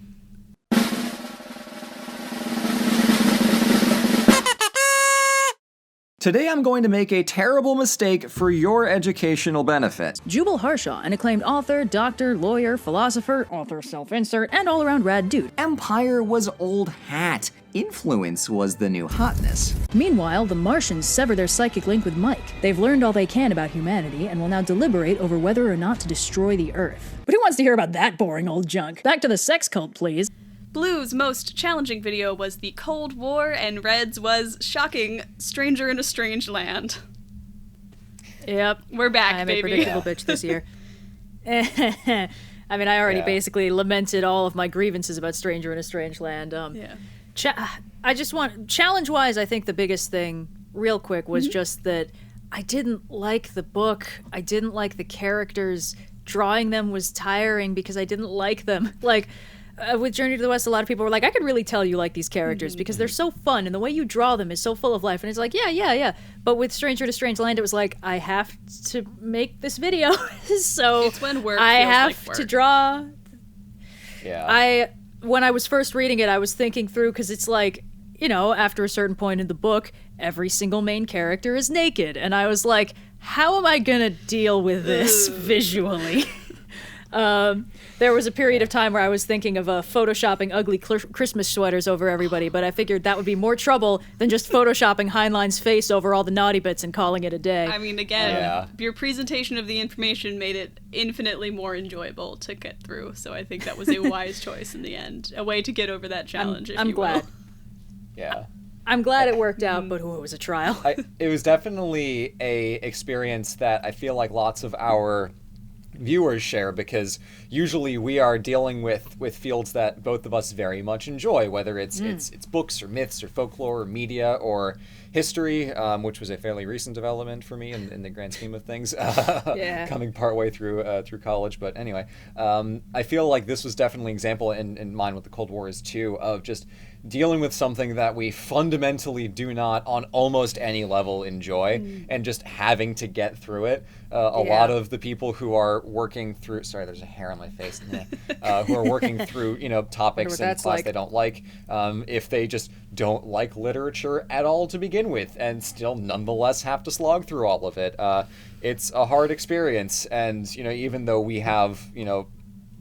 S5: today I'm going to make a terrible mistake for your educational benefit.
S4: Jubal Harshaw, an acclaimed author, doctor, lawyer, philosopher, author self-insert, and all-around rad dude.
S5: Empire was old hat. Influence was the new hotness.
S4: Meanwhile, the Martians sever their psychic link with Mike. They've learned all they can about humanity and will now deliberate over whether or not to destroy the Earth. But who wants to hear about that boring old junk? Back to the sex cult, please.
S1: Blue's most challenging video was the Cold War, and Red's was, shocking, Stranger in a Strange Land.
S2: Yep.
S1: We're back,
S2: I'm
S1: baby.
S2: I'm a predictable bitch this year. I mean, I already basically lamented all of my grievances about Stranger in a Strange Land. I just want, challenge-wise, I think the biggest thing, real quick, was just that I didn't like the book. I didn't like the characters. Drawing them was tiring because I didn't like them. Like, with Journey to the West, a lot of people were like, I could really tell you like these characters because they're so fun and the way you draw them is so full of life. And it's like, yeah. But with Stranger to Strange Land, it was like, I have to make this video. So
S1: it's when work
S2: I
S1: feels
S2: have
S1: like work.
S2: to draw.
S3: Yeah.
S2: When I was first reading it, I was thinking through, because it's like, you know, after a certain point in the book, every single main character is naked. And I was like, how am I going to deal with this visually? There was a period of time where I was thinking of photoshopping ugly Christmas sweaters over everybody, but I figured that would be more trouble than just photoshopping Heinlein's face over all the naughty bits and calling it a day.
S1: I mean, again, your presentation of the information made it infinitely more enjoyable to get through, so I think that was a wise choice in the end. A way to get over that challenge,
S2: I'm glad.
S3: Yeah.
S2: I'm glad it worked out, but it was a trial.
S3: It was definitely a experience that I feel like lots of our viewers share, because usually we are dealing with fields that both of us very much enjoy, whether it's books or myths or folklore or media or history, which was a fairly recent development for me in the grand scheme of things, coming partway through college. But anyway, I feel like this was definitely an example in mine with the Cold War is too, of just dealing with something that we fundamentally do not on almost any level enjoy, and just having to get through it. A lot of the people who are working through, sorry, there's a hair on my face, who are working through, topics in class they don't like, if they just don't like literature at all to begin with, and still nonetheless have to slog through all of it. It's a hard experience, and, even though we have,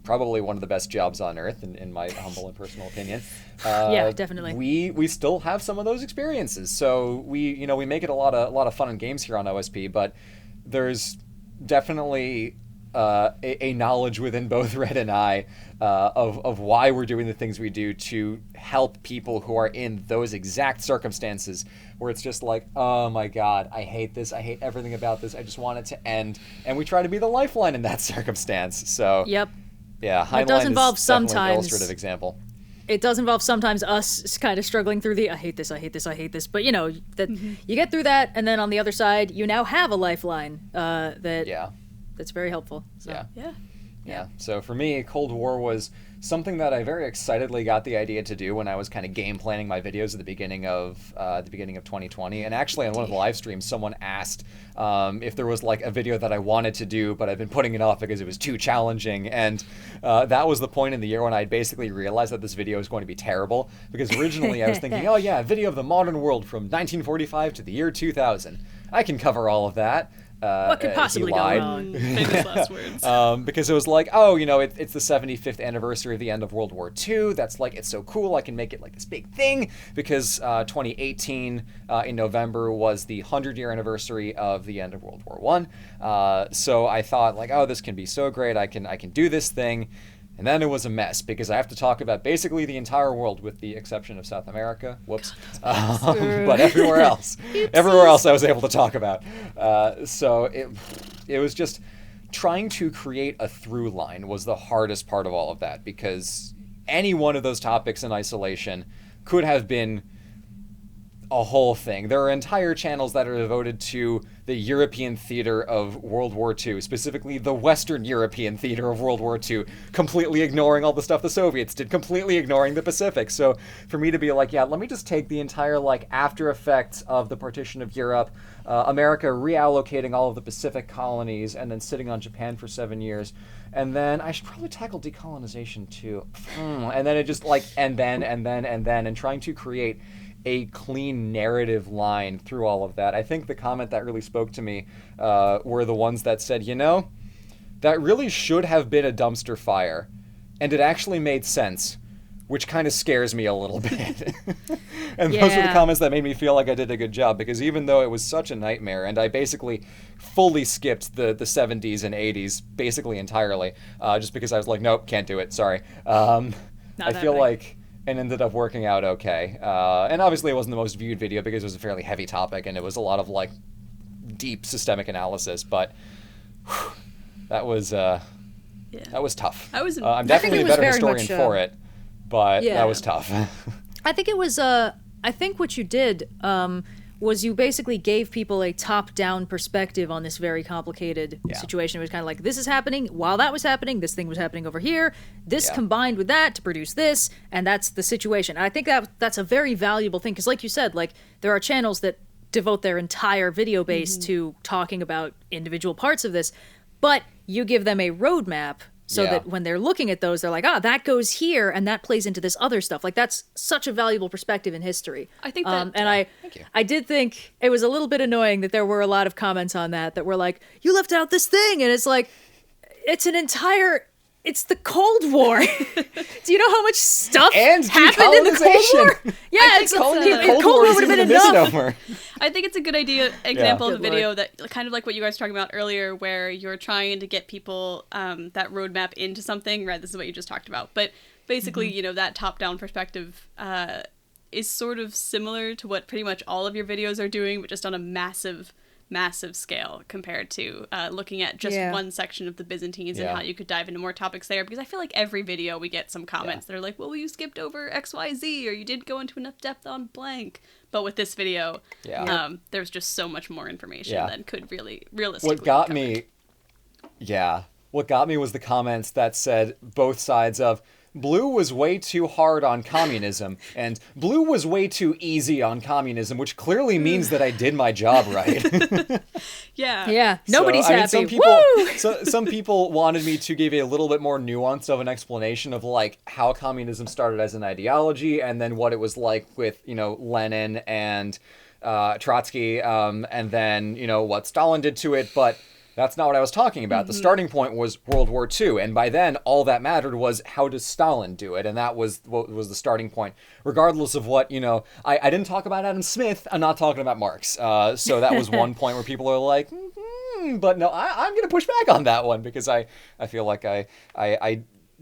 S3: probably one of the best jobs on earth, in my humble and personal opinion.
S2: Yeah, definitely.
S3: We still have some of those experiences. So we make it a lot of fun and games here on OSP, but there's definitely a knowledge within both Red and I of why we're doing the things we do to help people who are in those exact circumstances where it's just like, oh my God, I hate this. I hate everything about this. I just want it to end. And we try to be the lifeline in that circumstance. So
S2: yep.
S3: Yeah,
S2: it does involve
S3: is definitely
S2: sometimes
S3: an illustrative example.
S2: It does involve sometimes us kind of struggling through the I hate this. But you get through that, and then on the other side, you now have a lifeline that's very helpful. So.
S3: Yeah. So for me, Cold War was something that I very excitedly got the idea to do when I was kind of game planning my videos at the beginning of 2020. And actually, on one of the live streams, someone asked if there was like a video that I wanted to do, but I've been putting it off because it was too challenging. And that was the point in the year when I basically realized that this video was going to be terrible. Because originally I was thinking, oh yeah, a video of the modern world from 1945 to the year 2000. I can cover all of that.
S2: What could possibly go wrong?
S1: Famous last words.
S3: Because it was like, it's the 75th anniversary of the end of World War II. That's like, it's so cool. I can make it like this big thing because 2018 in November was the 100-year anniversary of the end of World War I. So I thought like, this can be so great. I can do this thing. And then it was a mess because I have to talk about basically the entire world with the exception of South America. Whoops. But everywhere else I was able to talk about. So it was just trying to create a through line was the hardest part of all of that, because any one of those topics in isolation could have been a whole thing. There are entire channels that are devoted to the European theater of World War II, specifically the Western European theater of World War II, completely ignoring all the stuff the Soviets did, completely ignoring the Pacific. So for me to be like, let me just take the entire like after effects of the partition of Europe, America reallocating all of the Pacific colonies and then sitting on Japan for 7 years. And then I should probably tackle decolonization too. And then it just like, and trying to create a clean narrative line through all of that. I think the comment that really spoke to me were the ones that said, that really should have been a dumpster fire, and it actually made sense, which kind of scares me a little bit. And those were the comments that made me feel like I did a good job, because even though it was such a nightmare, and I basically fully skipped the 70s and 80s basically entirely, just because I was like, nope, can't do it, sorry. I feel like and ended up working out okay. And obviously it wasn't the most viewed video because it was a fairly heavy topic and it was a lot of like deep systemic analysis, but that was tough. I'm definitely a better historian for it, but that was tough.
S2: I think it was I think what you did was you basically gave people a top-down perspective on this very complicated situation. It was kind of like, this is happening, while that was happening, this thing was happening over here, this combined with that to produce this, and that's the situation. And I think that's a very valuable thing, because like you said, like there are channels that devote their entire video base to talking about individual parts of this, but you give them a roadmap so that when they're looking at those, they're like, that goes here, and that plays into this other stuff. Like, that's such a valuable perspective in history.
S1: I think that...
S2: and I did think it was a little bit annoying that there were a lot of comments on that were like, you left out this thing, and it's like, it's an entire It's the Cold War. Do you know how much stuff
S3: and
S2: happened in the Cold War? Yeah,
S3: Cold War would have been enough.
S1: I think it's a good example of the video that kind of like what you guys were talking about earlier, where you're trying to get people that roadmap into something. Right, this is what you just talked about. But basically, you know, that top-down perspective is sort of similar to what pretty much all of your videos are doing, but just on a massive scale compared to looking at just one section of the Byzantines and how you could dive into more topics there, because I feel like every video we get some comments that are like, well, you skipped over XYZ, or you didn't go into enough depth on blank. But with this video, there's just so much more information that could realistically
S3: what got me was the comments that said both sides of Blue was way too hard on communism, and Blue was way too easy on communism, which clearly means that I did my job right.
S2: Yeah. Nobody's happy.
S3: Some people wanted me to give a little bit more nuance of an explanation of like how communism started as an ideology, and then what it was like with, you know, Lenin and Trotsky, and then, you know, what Stalin did to it, but that's not what I was talking about. The starting point was World War II, and by then, all that mattered was how does Stalin do it, and that was what was the starting point. Regardless of what, you know, I didn't talk about Adam Smith, I'm not talking about Marx. So that was one point where people are like, but no, I'm going to push back on that one, because I feel like I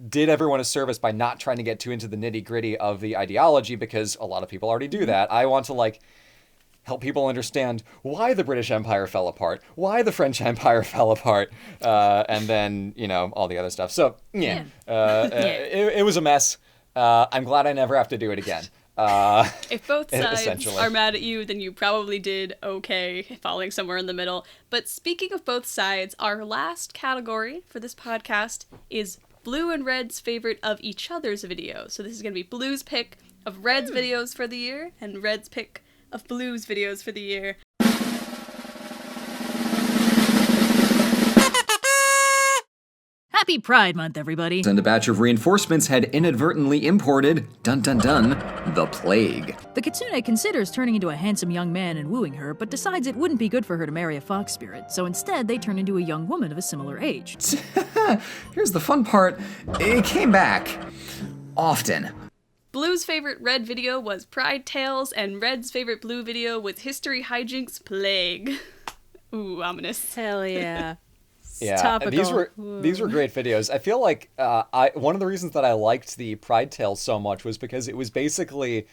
S3: did everyone a service by not trying to get too into the nitty-gritty of the ideology, because a lot of people already do that. I want to, like, help people understand why the British Empire fell apart, why the French Empire fell apart, and then, you know, all the other stuff. So, it was a mess. I'm glad I never have to do it again.
S1: If both sides are mad at you, then you probably did okay, falling somewhere in the middle. But speaking of both sides, our last category for this podcast is Blue and Red's favorite of each other's videos. So this is going to be Blue's pick of Red's videos for the year, and Red's pick of Blue's videos for the year.
S4: Happy Pride Month, everybody.
S5: And a batch of reinforcements had inadvertently imported, the plague.
S4: The kitsune considers turning into a handsome young man and wooing her, but decides it wouldn't be good for her to marry a fox spirit, so instead they turn into a young woman of a similar age.
S5: Here's the fun part. It came back. Often.
S1: Blue's favorite Red video was Pride Tales, and Red's favorite Blue video was History Hijinks Plague. Ooh, ominous.
S2: Hell yeah.
S3: Yeah,
S2: topical.
S3: These were great videos. I feel like one of the reasons that I liked the Pride Tales so much was because it was basically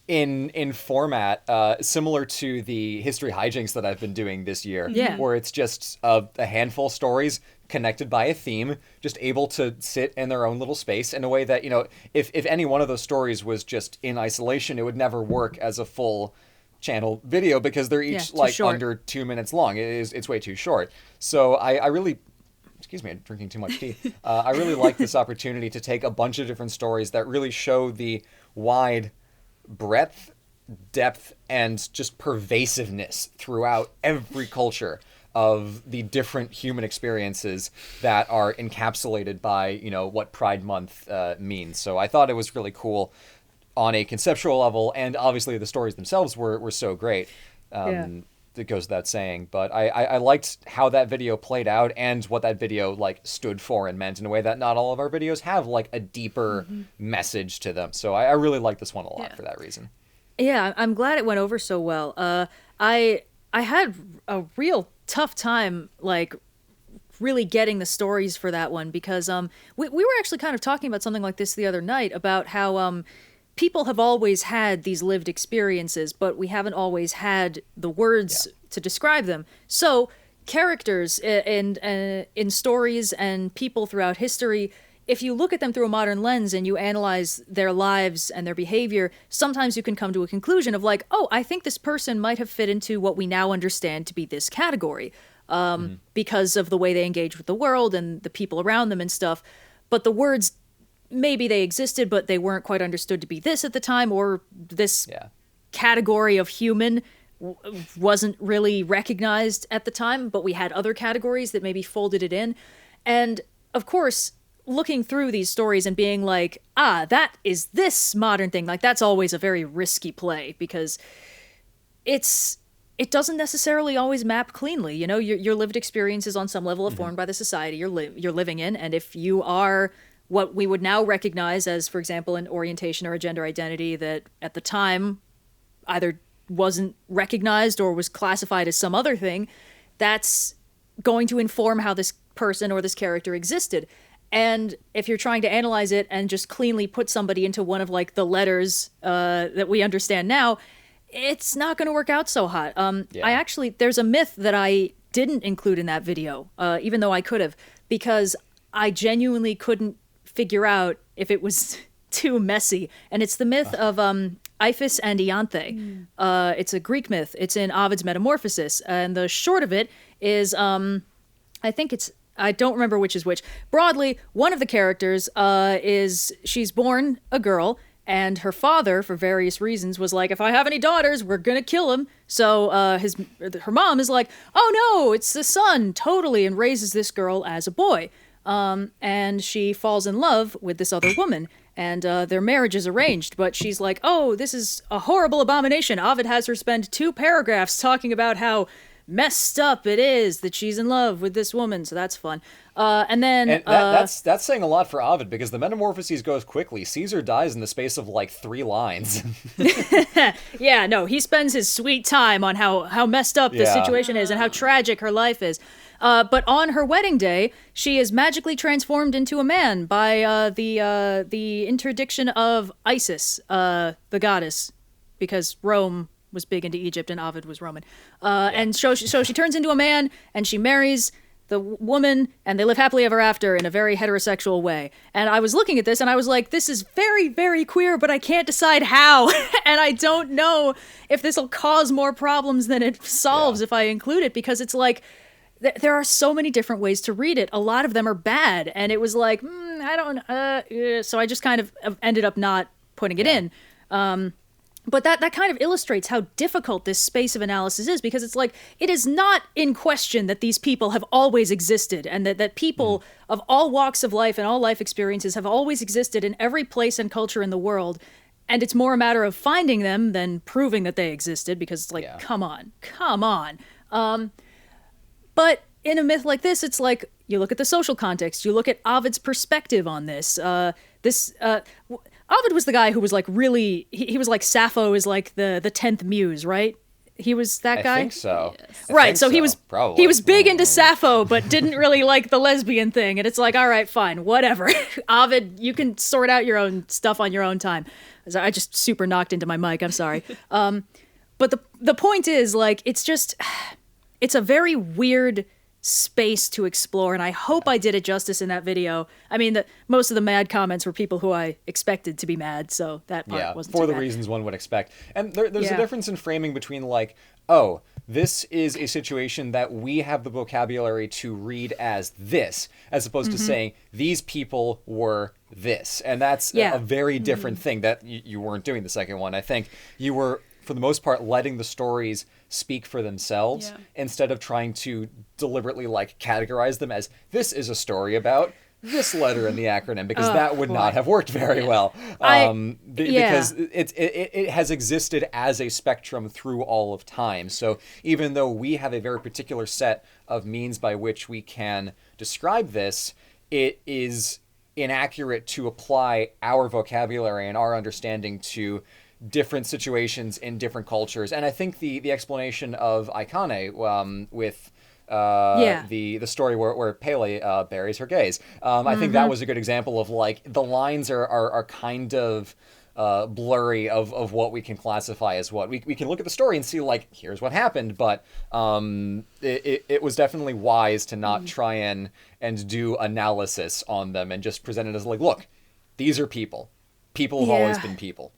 S3: in format similar to the History Hijinks that I've been doing this year, where it's just a handful of stories connected by a theme, just able to sit in their own little space in a way that, you know, if any one of those stories was just in isolation, it would never work as a full channel video, because they're each like under 2 minutes long. It's way too short. So I really, excuse me, I'm drinking too much tea. I really like this opportunity to take a bunch of different stories that really show the wide breadth, depth, and just pervasiveness throughout every culture of the different human experiences that are encapsulated by, you know, what Pride Month means. So I thought it was really cool on a conceptual level, and obviously the stories themselves were so great. It goes without saying, but I liked how that video played out and what that video like stood for and meant in a way that not all of our videos have, like a deeper message to them. So I really like this one a lot for that reason.
S2: Yeah, I'm glad it went over so well. I had a real tough time, like, really getting the stories for that one, because we were actually kind of talking about something like this the other night, about how people have always had these lived experiences, but we haven't always had the words to describe them. So characters in stories and people throughout history, if you look at them through a modern lens and you analyze their lives and their behavior, sometimes you can come to a conclusion of like, oh, I think this person might have fit into what we now understand to be this category, because of the way they engage with the world and the people around them and stuff. But the words, maybe they existed, but they weren't quite understood to be this at the time, or this category of human wasn't really recognized at the time, but we had other categories that maybe folded it in. And of course, looking through these stories and being like, that is this modern thing, like that's always a very risky play, because it's it doesn't necessarily always map cleanly. You know, your lived experiences on some level are formed by the society you're living in. And if you are what we would now recognize as, for example, an orientation or a gender identity that at the time either wasn't recognized or was classified as some other thing, that's going to inform how this person or this character existed. And if you're trying to analyze it and just cleanly put somebody into one of like the letters that we understand now, it's not going to work out so hot. There's a myth that I didn't include in that video, even though I could have, because I genuinely couldn't figure out if it was too messy. And it's the myth of Iphis and Ianthe. It's a Greek myth. It's in Ovid's Metamorphosis. And the short of it is, I don't remember which is which. Broadly, one of the characters she's born a girl, and her father, for various reasons, was like, if I have any daughters, we're gonna kill him. So her mom is like, oh no, it's the son, totally, and raises this girl as a boy. And she falls in love with this other woman, and their marriage is arranged, but she's like, oh, this is a horrible abomination. Ovid has her spend 2 paragraphs talking about how messed up it is that she's in love with this woman, so that's fun. That's
S3: saying a lot for Ovid, because the Metamorphoses goes quickly. Caesar dies in the space of like 3 lines.
S2: Yeah, no, he spends his sweet time on how messed up the situation is and how tragic her life is. But on her wedding day, she is magically transformed into a man by the interdiction of Isis, the goddess, because Rome was big into Egypt and Ovid was Roman. And so she turns into a man and she marries the woman and they live happily ever after in a very heterosexual way. And I was looking at this and I was like, this is very, very queer, but I can't decide how. And I don't know if this will cause more problems than it solves if I include it, because it's like, there are so many different ways to read it. A lot of them are bad. And it was like, so I just kind of ended up not putting it in. But that kind of illustrates how difficult this space of analysis is, because it's like, it is not in question that these people have always existed, and that people of all walks of life and all life experiences have always existed in every place and culture in the world. And it's more a matter of finding them than proving that they existed, because it's like, come on. But in a myth like this, it's like, you look at the social context, you look at Ovid's perspective on this. Ovid was the guy who was like really, he was like Sappho is like the 10th muse, right? He was that guy?
S3: I think so.
S1: Yes.
S2: Right, so he was
S3: probably.
S2: He was big into Sappho, but didn't really like the lesbian thing. And it's like, all right, fine, whatever. Ovid, you can sort out your own stuff on your own time. I just super knocked into my mic, I'm sorry. But the point is, like, it's a very weird space to explore, and I hope I did it justice in that video. I mean, most of the mad comments were people who I expected to be mad, so that part wasn't
S3: for
S2: too
S3: the
S2: bad.
S3: reasons one would expect. And there's a difference in framing between like, oh, this is a situation that we have the vocabulary to read as this, as opposed to saying these people were this. And that's a very different thing that you weren't doing the second one. I think you were, for the most part, letting the stories speak for themselves instead of trying to deliberately like categorize them as this is a story about this letter in the acronym, because that would not have worked very well. Because it has existed as a spectrum through all of time. So even though we have a very particular set of means by which we can describe this, it is inaccurate to apply our vocabulary and our understanding to different situations in different cultures. And I think the explanation of Aikane with the story where Pele buries her gaze, I think that was a good example of like the lines are kind of blurry of what we can classify as what. We can look at the story and see like, here's what happened, but it was definitely wise to not try and do analysis on them and just present it as like, look, these are people. People have always been people.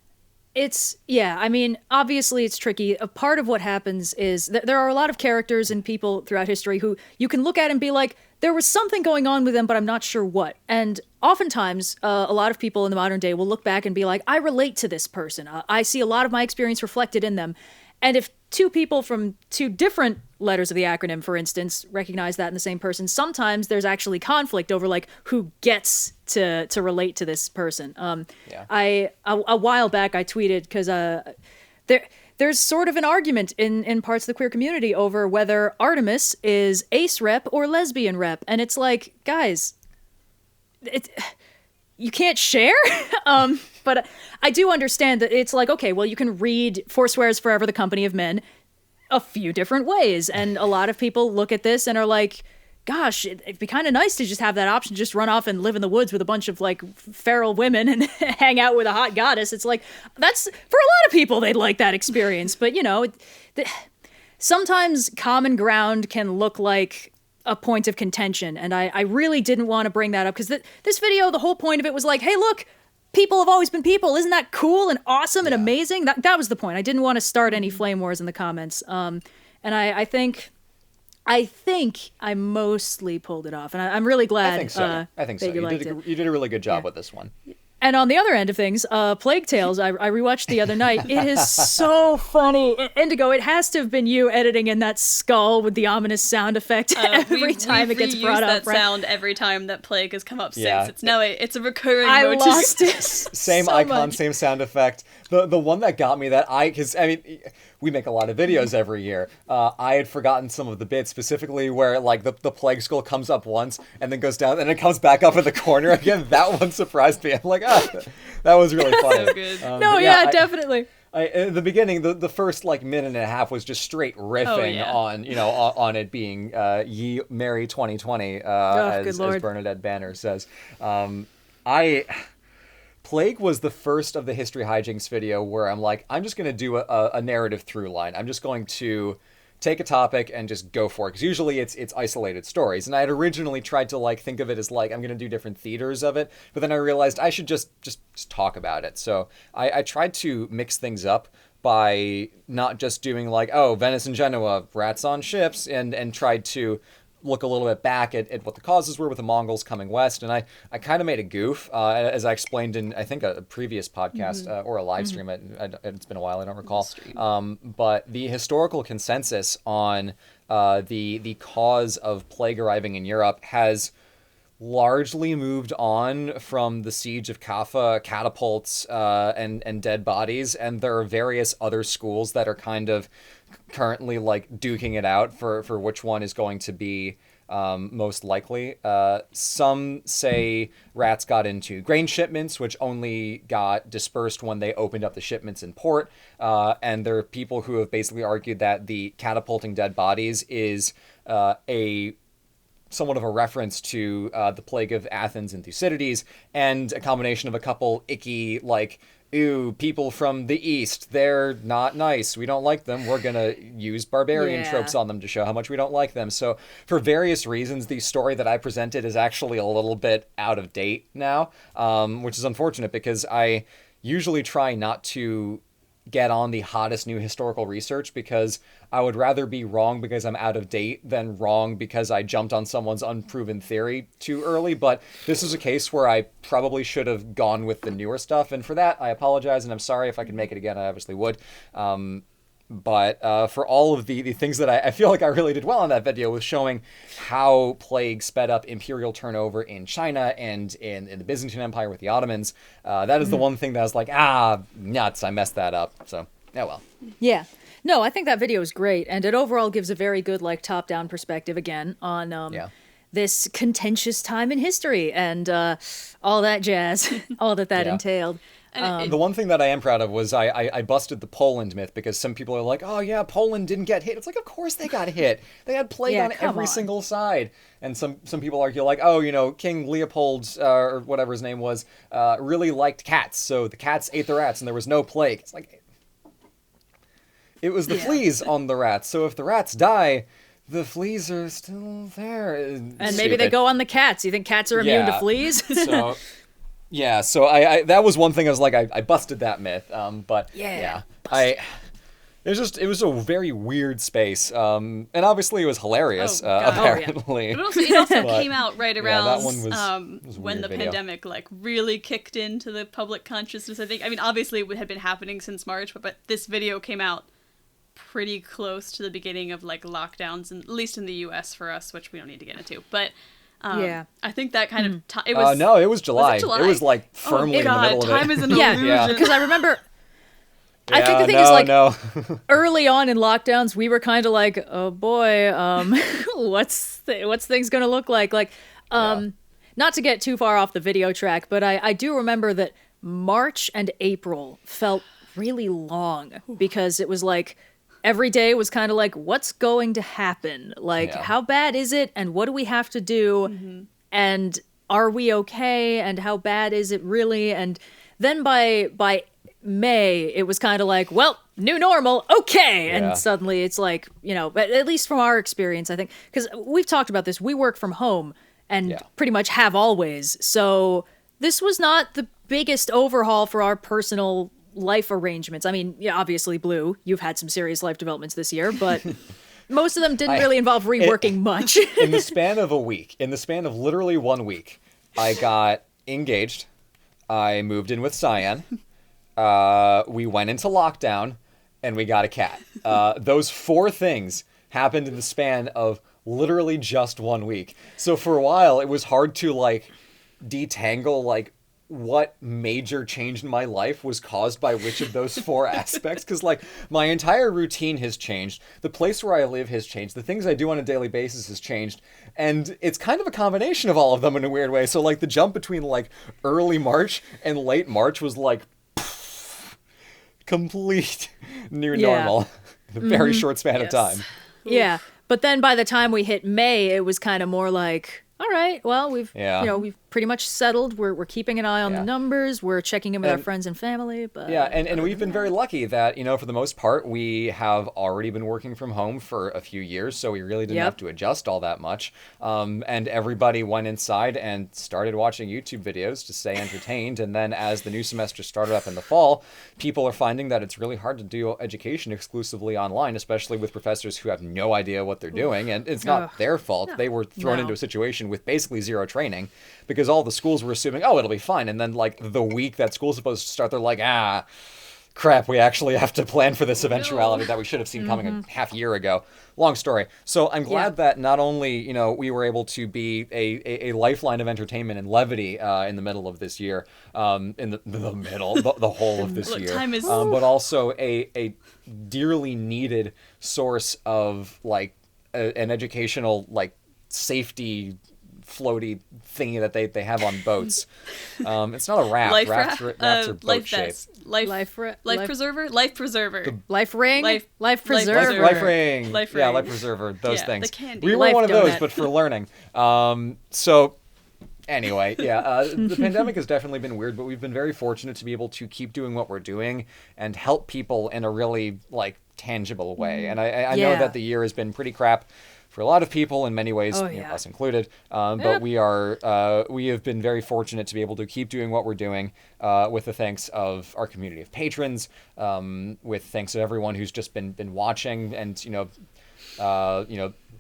S2: I mean, obviously it's tricky. A part of what happens is that there are a lot of characters and people throughout history who you can look at and be like, there was something going on with them, but I'm not sure what. And oftentimes, a lot of people in the modern day will look back and be like, I relate to this person. I see a lot of my experience reflected in them. And if 2 people from 2 different letters of the acronym, for instance, recognize that in the same person, sometimes there's actually conflict over like who gets to relate to this person. A while back I tweeted, because
S4: there's sort of an argument in parts of the queer community over whether Artemis is ace rep or lesbian rep. And it's like, guys, you can't share? But I do understand that it's like, okay, well, you can read Forswear is Forever, the Company of Men a few different ways. And a lot of people look at this and are like, gosh, it'd be kind of nice to just have that option, just run off and live in the woods with a bunch of like feral women and hang out with a hot goddess. It's like, that's, for a lot of people, they'd like that experience. But, you know, sometimes common ground can look like a point of contention. And I really didn't want to bring that up because this video, the whole point of it was like, hey, look, people have always been people. Isn't that cool and awesome and amazing? That was the point. I didn't want to start any flame wars in the comments. And I think I mostly pulled it off, and I'm really glad.
S3: I think so. You did a really good job with this one.
S4: And on the other end of things, Plague Tales, I rewatched the other night. It is so funny. Indigo, it has to have been you editing in that skull with the ominous sound effect every time it gets brought up.
S1: That sound every time that Plague has come up since. It's a recurring
S4: motif.
S1: I
S4: lost it.
S3: Same icon, same sound effect. The one that got me because we make a lot of videos every year. I had forgotten some of the bits, specifically where like the plague skull comes up once and then goes down and it comes back up in the corner again. That one surprised me. I'm like, that was really funny.
S1: So good.
S4: Definitely.
S3: In the beginning, the first like minute and a half was just straight riffing on it being Ye Merry 2020, as Bernadette Banner says. Plague was the first of the History Hijinks video where I'm like, I'm just going to do a narrative through line. I'm just going to take a topic and just go for it. Because usually it's isolated stories. And I had originally tried to like think of it as like, I'm going to do different theaters of it. But then I realized I should just talk about it. So I tried to mix things up by not just doing like, oh, Venice and Genoa, rats on ships, and tried to look a little bit back at what the causes were with the Mongols coming west. And I kind of made a goof, as I explained in, I think, a previous podcast or a live stream. It's been a while, I don't recall. But the historical consensus on the cause of plague arriving in Europe has largely moved on from the siege of Kaffa, catapults, and dead bodies. And there are various other schools that are kind of currently like duking it out for which one is going to be most likely. Some say rats got into grain shipments, which only got dispersed when they opened up the shipments in port. And there are people who have basically argued that the catapulting dead bodies is somewhat of a reference to the plague of Athens and Thucydides, and a combination of a couple icky, like, ew, people from the East, they're not nice, we don't like them, we're gonna use barbarian tropes on them to show how much we don't like them. So for various reasons, the story that I presented is actually a little bit out of date now, which is unfortunate because I usually try not to get on the hottest new historical research because I would rather be wrong because I'm out of date than wrong because I jumped on someone's unproven theory too early. But this is a case where I probably should have gone with the newer stuff. And for that, I apologize. And I'm sorry. If I could make it again, I obviously would. But for all of the things that I feel like I really did well on that video was showing how plague sped up imperial turnover in China and in the Byzantine Empire with the Ottomans. That is the one thing that I was like, nuts, I messed that up. So, well.
S4: Yeah. No, I think that video is great. And it overall gives a very good, like, top-down perspective, again, on this contentious time in history and all that jazz, all that entailed.
S3: The one thing that I am proud of was I busted the Poland myth because some people are like, oh yeah, Poland didn't get hit. It's like, of course they got hit. They had plague on every single side. And some people argue like, oh, King Leopold, or whatever his name was, really liked cats. So the cats ate the rats and there was no plague. It's like, it was the fleas on the rats. So if the rats die, the fleas are still there.
S4: And maybe they go on the cats. You think cats are immune to fleas?
S3: So... Yeah, so I that was one thing I was like, I busted that myth. But it was a very weird space. And obviously it was hilarious, apparently.
S1: It also came out right around
S3: that one was
S1: when the pandemic like really kicked into the public consciousness, I think. I mean, obviously it had been happening since March, but this video came out pretty close to the beginning of like lockdowns, at least in the US for us, which we don't need to get into. But I think that kind of it was.
S3: No, it was July. Was it July? It was like firmly in the middle of it.
S1: Time is an illusion.
S4: Yeah, because I remember I think the thing is, like, early on in lockdowns, we were kind of like, oh boy, what's things gonna look like? Like, not to get too far off the video track, but I do remember that March and April felt really long because it was like every day was kind of like, what's going to happen? Like, how bad is it? And what do we have to do? Mm-hmm. And are we okay? And how bad is it really? And then by May, it was kind of like, well, new normal, okay. Yeah. And suddenly it's like, at least from our experience, I think, because we've talked about this, we work from home and pretty much have always. So this was not the biggest overhaul for our personal life arrangements. I mean, obviously, Blue, you've had some serious life developments this year, but most of them didn't really involve reworking much.
S3: In the span of literally 1 week, I got engaged. I moved in with Cyan. We went into lockdown, and we got a cat. Those 4 things happened in the span of literally just 1 week. So for a while, it was hard to detangle what major change in my life was caused by which of those 4 aspects, because my entire routine has changed, the place where I live has changed, the things I do on a daily basis has changed, and it's kind of a combination of all of them in a weird way. So the jump between early March and late March was complete new normal in a very short span of time.
S4: Yeah, but then by the time we hit May, it was kind of more like, all right, well, we've pretty much settled. We're keeping an eye on the numbers. We're checking in with our friends and family. But
S3: and we've been very lucky that for the most part we have already been working from home for a few years, so we really didn't have to adjust all that much. And everybody went inside and started watching YouTube videos to stay entertained. And then as the new semester started up in the fall, people are finding that it's really hard to do education exclusively online, especially with professors who have no idea what they're doing. And it's not their fault. They were thrown into a situation with basically zero training, because all the schools were assuming, it'll be fine. And then the week that school's supposed to start, they're like, crap, we actually have to plan for this eventuality that we should have seen coming a half year ago. Long story. So I'm glad that not only, we were able to be a lifeline of entertainment and levity in the middle of this year, in the whole of this year,
S1: time is...
S3: but also a dearly needed source of an educational safety floaty thingy that they have on boats. It's not a raft. Rafts are boat shaped.
S1: Life preserver. Life preserver.
S4: Life ring. Life preserver.
S3: Life ring. Yeah, life preserver. Those things. We were one of those, but for learning. So anyway, the pandemic has definitely been weird, but we've been very fortunate to be able to keep doing what we're doing and help people in a really tangible way. And I know that the year has been pretty crap for a lot of people in many ways, us included. But we have been very fortunate to be able to keep doing what we're doing with the thanks of our community of patrons, with thanks of everyone who's just been watching and,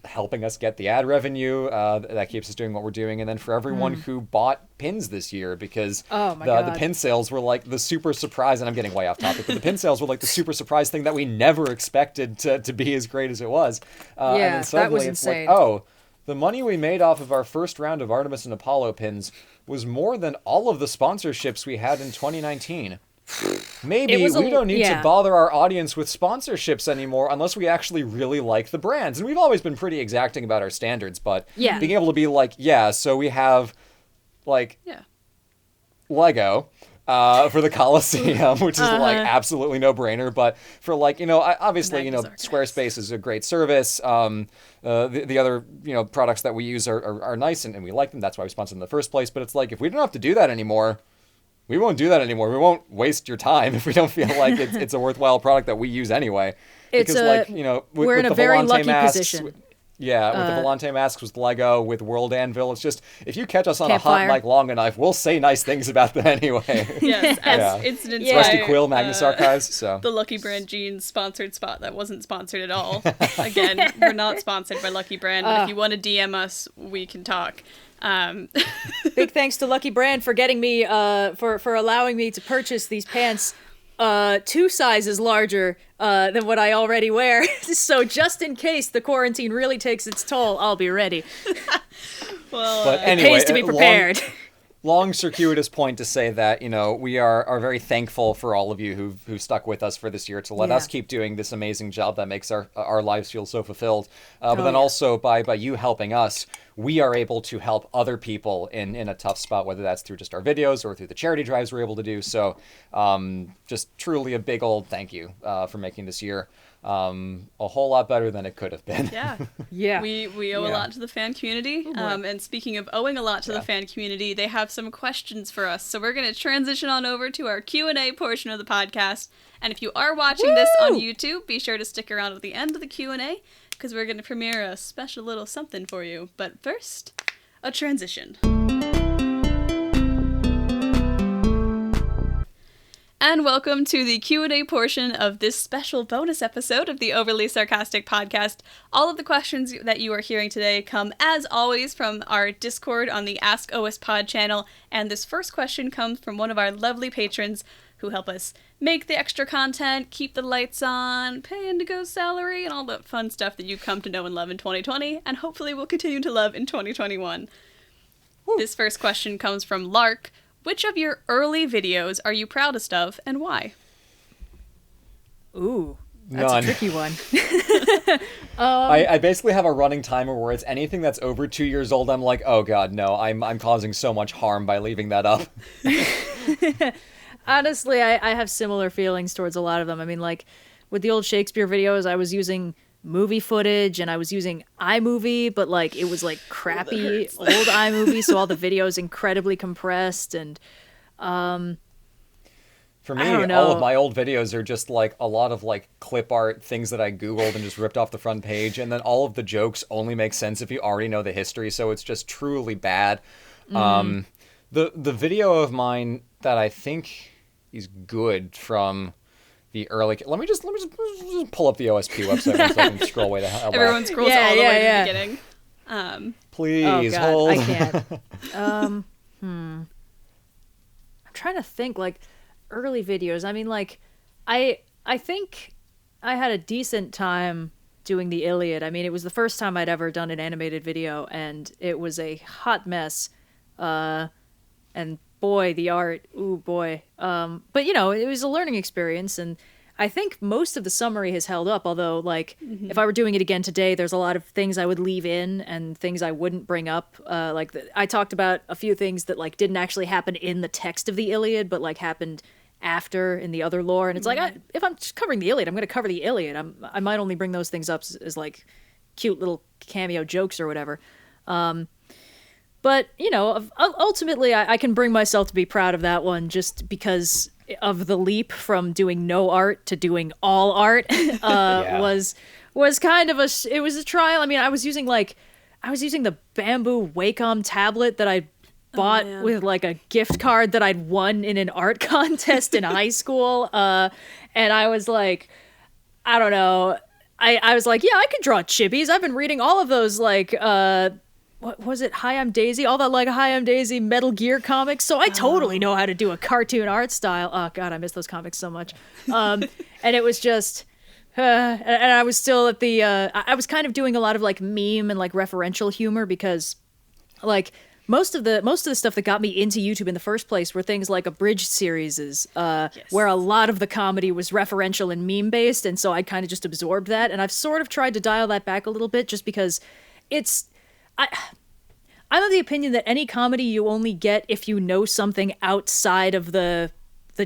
S3: helping us get the ad revenue that keeps us doing what we're doing. And then for everyone who bought pins this year, because the pin sales were the super surprise, and I'm getting way off topic, but the pin sales were the super surprise thing that we never expected to be as great as it was. And then suddenly
S4: that was insane.
S3: The money we made off of our first round of Artemis and Apollo pins was more than all of the sponsorships we had in 2019. Maybe we don't need to bother our audience with sponsorships anymore unless we actually really like the brands. And we've always been pretty exacting about our standards, but being able to be so we have Lego for the Coliseum, which is absolutely no brainer. But for obviously, Squarespace is a great service. The other, products that we use are nice and we like them. That's why we sponsor them in the first place. But it's if we don't have to do that anymore, we won't do that anymore. We won't waste your time if we don't feel like it's a worthwhile product that we use anyway.
S4: Because we're in a very lucky position.
S3: Yeah, with the Volante masks, with Lego, with World Anvil, it's just, if you catch us on a hot mic long enough, we'll say nice things about them anyway.
S1: Yes, as incidents
S3: Rusty Quill, Magnus Archives, so.
S1: The Lucky Brand jeans sponsored spot that wasn't sponsored at all. Again, we're not sponsored by Lucky Brand, but if you want to DM us, we can talk.
S4: Big thanks to Lucky Brand for getting me, for allowing me to purchase these pants 2 sizes larger than what I already wear. So just in case the quarantine really takes its toll, I'll be ready.
S3: But anyway,
S4: it pays to be prepared.
S3: long circuitous point to say that, we are very thankful for all of you who've stuck with us for this year to let us keep doing this amazing job that makes our lives feel so fulfilled. But then also by you helping us, we are able to help other people in a tough spot, whether that's through just our videos or through the charity drives we're able to do. So just truly a big old thank you for making this year a whole lot better than it could have been.
S1: Yeah. We owe a lot to the fan community. And speaking of owing a lot to the fan community, they have some questions for us. So we're going to transition on over to our Q&A portion of the podcast. And if you are watching this on YouTube, be sure to stick around at the end of the Q&A, because we're going to premiere a special little something for you. But first, a transition. And welcome to the Q&A portion of this special bonus episode of the Overly Sarcastic Podcast. All of the questions that you are hearing today come, as always, from our Discord on the Ask OS Pod channel. And this first question comes from one of our lovely patrons who help us make the extra content, keep the lights on, pay Indigo's salary, and all that fun stuff that you've come to know and love in 2020, and hopefully will continue to love in 2021. Woo. This first question comes from Lark. Which of your early videos are you proudest of, and why?
S4: Ooh, that's
S3: None.
S4: a tricky one.
S3: I basically have a running timer where it's anything that's over 2 years old, I'm like, oh god, no, I'm causing so much harm by leaving that up.
S4: Honestly, I have similar feelings towards a lot of them. I mean, like, with the old Shakespeare videos, I was using movie footage, and I was using iMovie, but, like, it was, like, crappy old iMovie, so all the videos incredibly compressed, and,
S3: For me, all of my old videos are just, like, a lot of, like, clip art, things that I Googled and just ripped off the front page, and then all of the jokes only make sense if you already know the history, so it's just truly bad. The video of mine that I think is good from the early... Let me just pull up the OSP website so I can scroll way the hell back.
S1: Everyone scrolls all the way to the beginning.
S3: Please,
S4: God,
S3: hold.
S4: I can't. I'm trying to think, like, early videos. I mean, like, I think I had a decent time doing the Iliad. I mean, it was the first time I'd ever done an animated video, and it was a hot mess. And boy, the art, ooh boy. But, it was a learning experience, and I think most of the summary has held up, although, like, if I were doing it again today, there's a lot of things I would leave in and things I wouldn't bring up. I talked about a few things that, like, didn't actually happen in the text of the Iliad, but, like, happened after in the other lore. And it's like, if I'm just covering the Iliad, I'm going to cover the Iliad. I might only bring those things up as like, cute little cameo jokes or whatever. But, ultimately, I can bring myself to be proud of that one just because of the leap from doing no art to doing all art was kind of it was a trial. I mean, I was using the bamboo Wacom tablet that I bought with like a gift card that I'd won in an art contest in high school. And I was like, I don't know. I was like, yeah, I could draw chibis. I've been reading all of those, like, what was it? Hi, I'm Daisy. All that, like, Hi, I'm Daisy Metal Gear comics. So I totally know how to do a cartoon art style. Oh, God, I miss those comics so much. And it was just... and I was still at the... I was kind of doing a lot of, like, meme and, like, referential humor because, like... Most of the stuff that got me into YouTube in the first place were things like abridged series, where a lot of the comedy was referential and meme-based, and so I kind of just absorbed that, and I've sort of tried to dial that back a little bit just because I'm of the opinion that any comedy you only get if you know something outside of the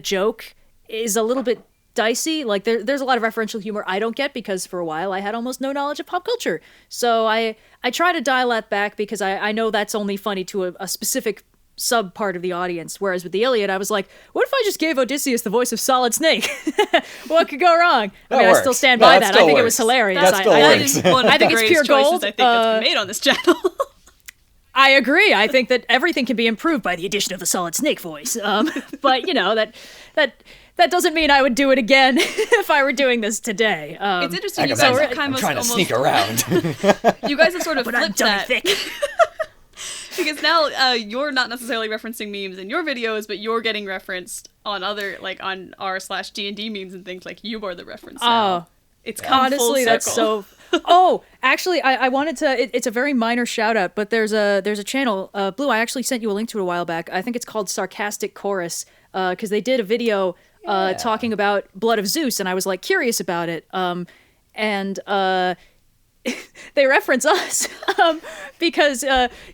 S4: joke is a little bit dicey. Like, there's a lot of referential humor I don't get because for a while I had almost no knowledge of pop culture. So I try to dial that back because I know that's only funny to a specific sub part of the audience. Whereas with the Iliad, I was like, what if I just gave Odysseus the voice of Solid Snake? What could go wrong? I still stand by that. I think it was hilarious.
S3: That still works.
S1: I think it's pure gold. I think that's been made on this channel.
S4: I agree. I think that everything can be improved by the addition of the Solid Snake voice. But that doesn't mean I would do it again if I were doing this today.
S1: It's interesting. You guys have kind of
S3: trying to sneak around.
S1: You guys have sort of
S4: but
S1: flipped that. Because now you're not necessarily referencing memes in your videos, but you're getting referenced on other, like, on r/D&D memes and things, like you are the reference now.
S4: Oh,
S1: it's come
S4: honestly,
S1: full circle.
S4: Oh, actually, I wanted to. It's a very minor shout out, but there's a channel. Blue, I actually sent you a link to it a while back. I think it's called Sarcastic Chorus, because they did a video talking about Blood of Zeus, and I was like curious about it. And they reference us because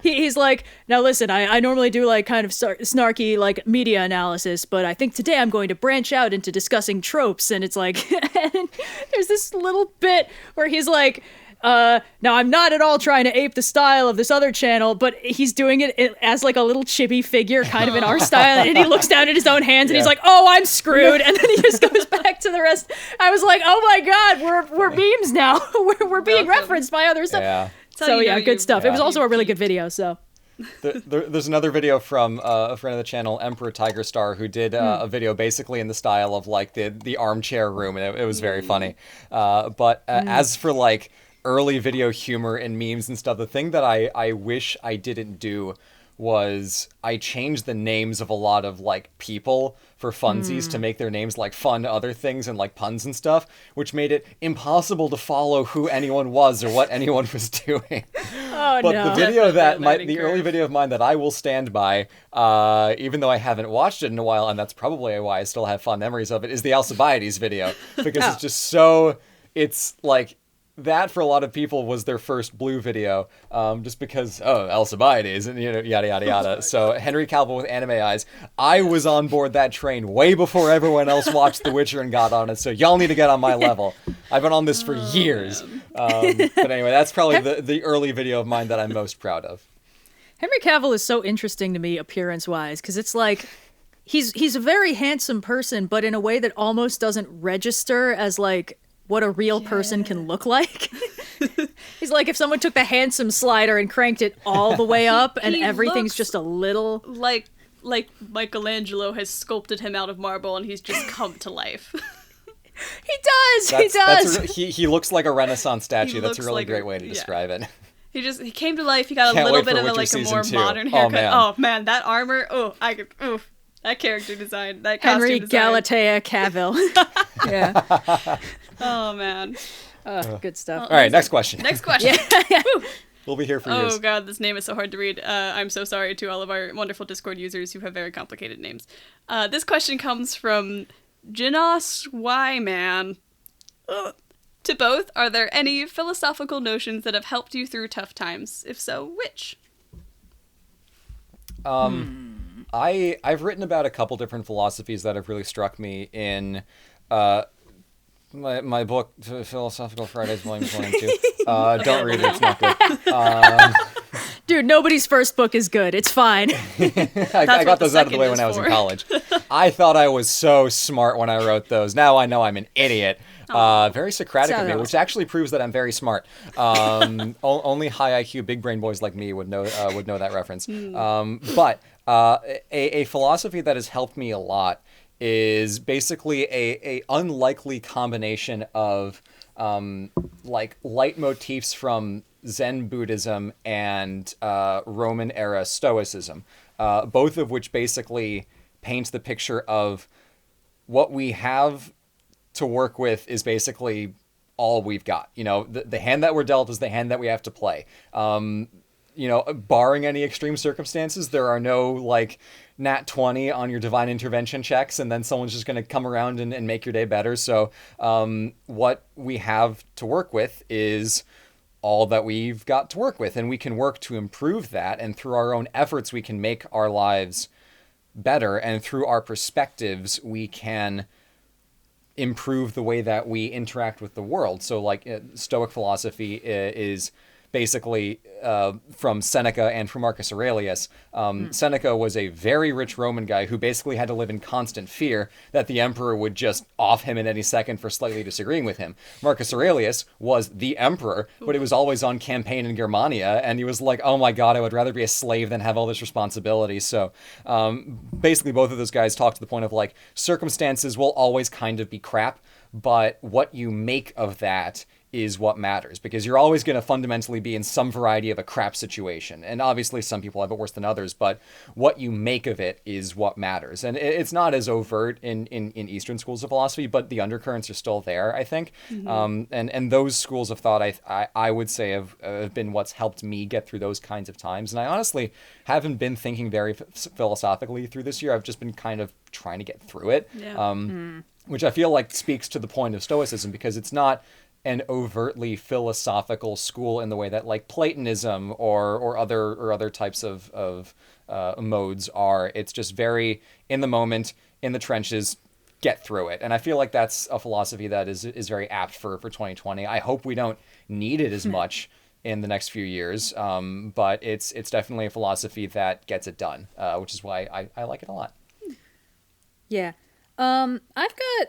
S4: he's like, now listen, I normally do like kind of snarky like media analysis, but I think today I'm going to branch out into discussing tropes. And it's like, and there's this little bit where he's like, now I'm not at all trying to ape the style of this other channel, but he's doing it as like a little chibi figure, kind of in our style, and he looks down at his own hands and he's like, "Oh, I'm screwed," and then he just goes back to the rest. I was like, "Oh my god, we're memes now. we're being referenced by other stuff."
S3: Yeah.
S4: So yeah, good stuff. Yeah. It was also a really good video. So.
S3: There's another video from a friend of the channel, Emperor Tiger Star, who did a video basically in the style of like the armchair room, and it was very funny. But as for like early video humor and memes and stuff, the thing that I wish I didn't do was I changed the names of a lot of like people for funsies to make their names like fun other things and like puns and stuff, which made it impossible to follow who anyone was or what anyone was doing.
S4: Oh,
S3: but
S4: no.
S3: the video the early video of mine that I will stand by, even though I haven't watched it in a while, and that's probably why I still have fond memories of it, is the Alcibiades video, because it's just so, it's like, that for a lot of people was their first Blue video, just because, Alcibiades, and yada, yada, yada. So Henry Cavill with anime eyes, I was on board that train way before everyone else watched The Witcher and got on it, so y'all need to get on my level. I've been on this for years. But anyway, that's probably the early video of mine that I'm most proud of.
S4: Henry Cavill is so interesting to me appearance-wise, because it's like, he's a very handsome person, but in a way that almost doesn't register as like, what a real person can look like. He's like if someone took the handsome slider and cranked it all the way up and everything's just a little...
S1: Like Michelangelo has sculpted him out of marble and he's just come to life.
S4: He does!
S3: He looks like a Renaissance statue. That's a really great way to describe it.
S1: He came to life, he got a little bit of a more modern haircut. Oh man, that armor, that character design, that costume
S4: Henry
S1: design.
S4: Galatea Cavill. Yeah.
S1: Oh, man.
S4: Good stuff.
S3: All right, next question.
S1: Next question.
S3: We'll be here for years.
S1: Oh, God, this name is so hard to read. I'm so sorry to all of our wonderful Discord users who have very complicated names. This question comes from Jinos Wyman. To both, are there any philosophical notions that have helped you through tough times? If so, which?
S3: I've written about a couple different philosophies that have really struck me in my book, Philosophical Fridays, Volume 1 and 2. Don't read it, it's not good.
S4: Dude, nobody's first book is good. It's fine.
S3: I got those out of the way when I was in college. I thought I was so smart when I wrote those. Now I know I'm an idiot. Very Socratic of me, which actually proves that I'm very smart. Only high IQ, big brain boys like me would know that reference. But a philosophy that has helped me a lot is basically a unlikely combination of like leitmotifs from Zen Buddhism and Roman era Stoicism, both of which basically paints the picture of what we have to work with is basically all we've got. You know, the hand that we're dealt is the hand that we have to play. You know, barring any extreme circumstances, there are no like nat 20 on your divine intervention checks and then someone's just going to come around and make your day better. So what we have to work with is all that we've got to work with, and we can work to improve that, and through our own efforts we can make our lives better, and through our perspectives we can improve the way that we interact with the world. So like Stoic philosophy is basically from Seneca and from Marcus Aurelius. Seneca was a very rich Roman guy who basically had to live in constant fear that the emperor would just off him at any second for slightly disagreeing with him. Marcus Aurelius was the emperor, but he was always on campaign in Germania, and he was like, oh my god, I would rather be a slave than have all this responsibility. So basically both of those guys talk to the point of like, circumstances will always kind of be crap, but what you make of that is what matters, because you're always going to fundamentally be in some variety of a crap situation. And obviously some people have it worse than others, but what you make of it is what matters. And it's not as overt in Eastern schools of philosophy, but the undercurrents are still there, I think. And those schools of thought, I would say, have been what's helped me get through those kinds of times. And I honestly haven't been thinking very philosophically through this year. I've just been kind of trying to get through it, which I feel like speaks to the point of Stoicism, because it's not an overtly philosophical school in the way that like Platonism or other types of modes are. It's just very in the moment, in the trenches, get through it. And I feel like that's a philosophy that is very apt for 2020. I hope we don't need it as much in the next few years, but it's definitely a philosophy that gets it done, which is why I like it a lot.
S4: Yeah. I've got,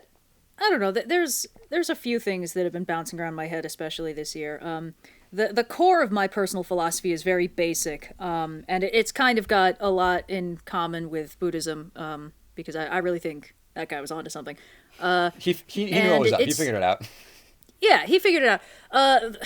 S4: I don't know, there's a few things that have been bouncing around my head, especially this year. The core of my personal philosophy is very basic, and it's kind of got a lot in common with Buddhism, because I really think that guy was onto something.
S3: He knew what was up. He figured it out.
S4: Yeah, he figured it out.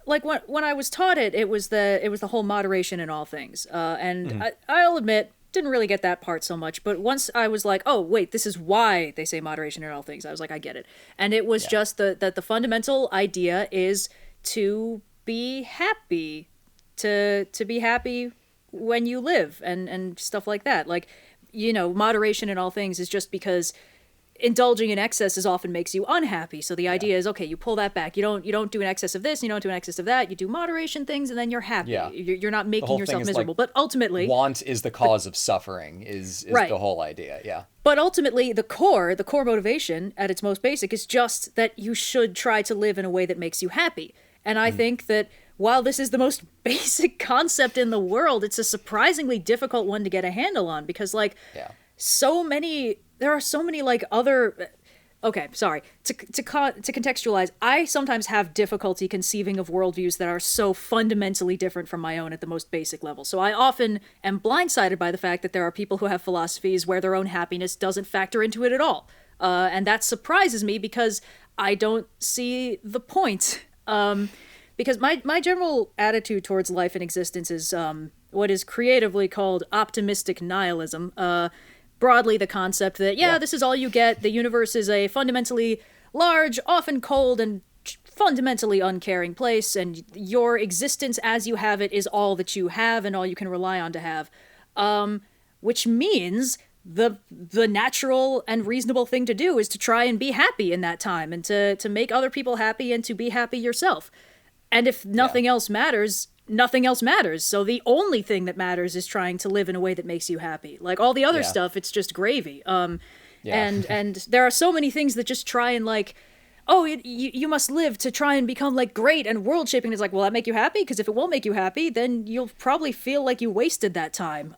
S4: Like when I was taught it was the whole moderation in all things, and I'll admit, didn't really get that part so much, but once I was like, oh wait, this is why they say moderation in all things, I was like, I get it. And it was just that the fundamental idea is to be happy, to be happy when you live, and stuff like that. Like, moderation in all things is just because indulging in excesses often makes you unhappy. So the idea is, okay, you pull that back. You don't do an excess of this, you don't do an excess of that. You do moderation things, and then you're happy. Yeah. You're not making yourself miserable. But ultimately,
S3: want is the cause of suffering. Is right. The whole idea. Yeah.
S4: But ultimately, the core motivation at its most basic is just that you should try to live in a way that makes you happy. And I think that while this is the most basic concept in the world, it's a surprisingly difficult one to get a handle on, because there are so many like other. Okay, sorry. To contextualize, I sometimes have difficulty conceiving of worldviews that are so fundamentally different from my own at the most basic level. So I often am blindsided by the fact that there are people who have philosophies where their own happiness doesn't factor into it at all. And that surprises me, because I don't see the point. Because my general attitude towards life and existence is what is creatively called optimistic nihilism. Broadly, the concept that, this is all you get. The universe is a fundamentally large, often cold, and fundamentally uncaring place, and your existence as you have it is all that you have and all you can rely on to have. Which means the natural and reasonable thing to do is to try and be happy in that time, and to make other people happy, and to be happy yourself. And if nothing else matters, nothing else matters. So the only thing that matters is trying to live in a way that makes you happy. Like all the other stuff, it's just gravy. And there are so many things that just try and like, oh, you must live to try and become like great and world shaping. It's like, will that make you happy? Because if it won't make you happy, then you'll probably feel like you wasted that time.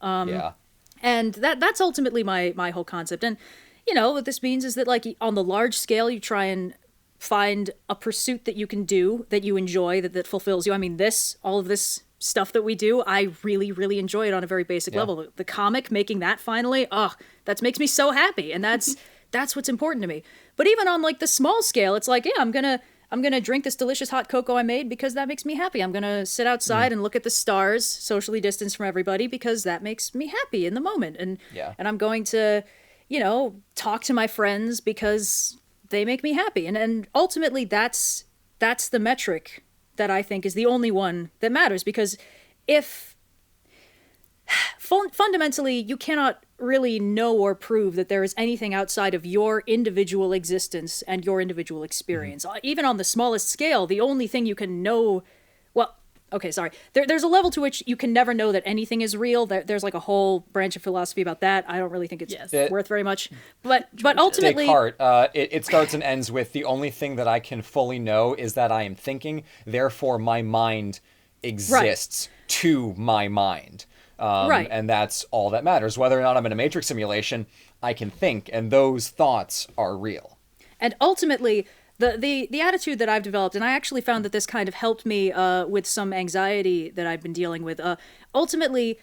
S4: And that's ultimately my whole concept. And what this means is that like on the large scale, you try and find a pursuit that you can do, that you enjoy, that fulfills you. I mean, all of this stuff that we do, I really, really enjoy it on a very basic level. The comic, making that finally, that makes me so happy. And that's what's important to me. But even on like the small scale, it's like, I'm gonna drink this delicious hot cocoa I made because that makes me happy. I'm gonna sit outside and look at the stars, socially distanced from everybody, because that makes me happy in the moment. And I'm going to, talk to my friends because they make me happy. And ultimately that's the metric that I think is the only one that matters, because if fundamentally you cannot really know or prove that there is anything outside of your individual existence and your individual experience. Even on the smallest scale, the only thing you can know, there's a level to which you can never know that anything is real. There's like a whole branch of philosophy about that. I don't really think it's worth very much. But ultimately,
S3: Descartes, it starts and ends with the only thing that I can fully know is that I am thinking, therefore my mind exists to my mind. And that's all that matters. Whether or not I'm in a matrix simulation, I can think, and those thoughts are real.
S4: And ultimately, the attitude that I've developed, and I actually found that this kind of helped me with some anxiety that I've been dealing with. Ultimately,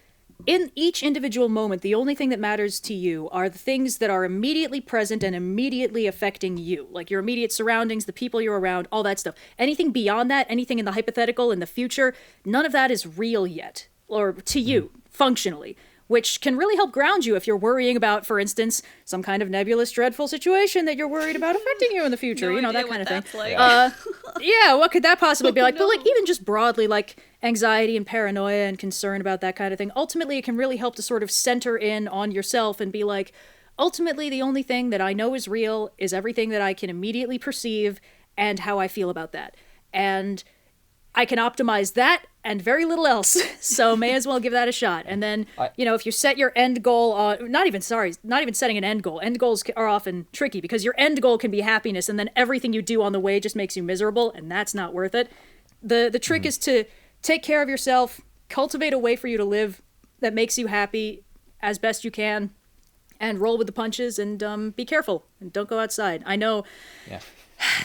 S4: in each individual moment, the only thing that matters to you are the things that are immediately present and immediately affecting you. Like your immediate surroundings, the people you're around, all that stuff. Anything beyond that, anything in the hypothetical, in the future, none of that is real yet. Or to you, functionally. Which can really help ground you if you're worrying about, for instance, some kind of nebulous, dreadful situation that you're worried about affecting you in the future. That kind of thing.
S1: Like.
S4: Yeah, what could that possibly be like? No. But like even just broadly, like anxiety and paranoia and concern about that kind of thing. Ultimately, it can really help to sort of center in on yourself and be like, ultimately, the only thing that I know is real is everything that I can immediately perceive and how I feel about that. And I can optimize that and very little else. So may as well give that a shot. And then, if you set your end goal on, not even setting an end goal. End goals are often tricky because your end goal can be happiness and then everything you do on the way just makes you miserable and that's not worth it. The trick is to take care of yourself, cultivate a way for you to live that makes you happy as best you can, and roll with the punches and be careful and don't go outside. I know. Yeah.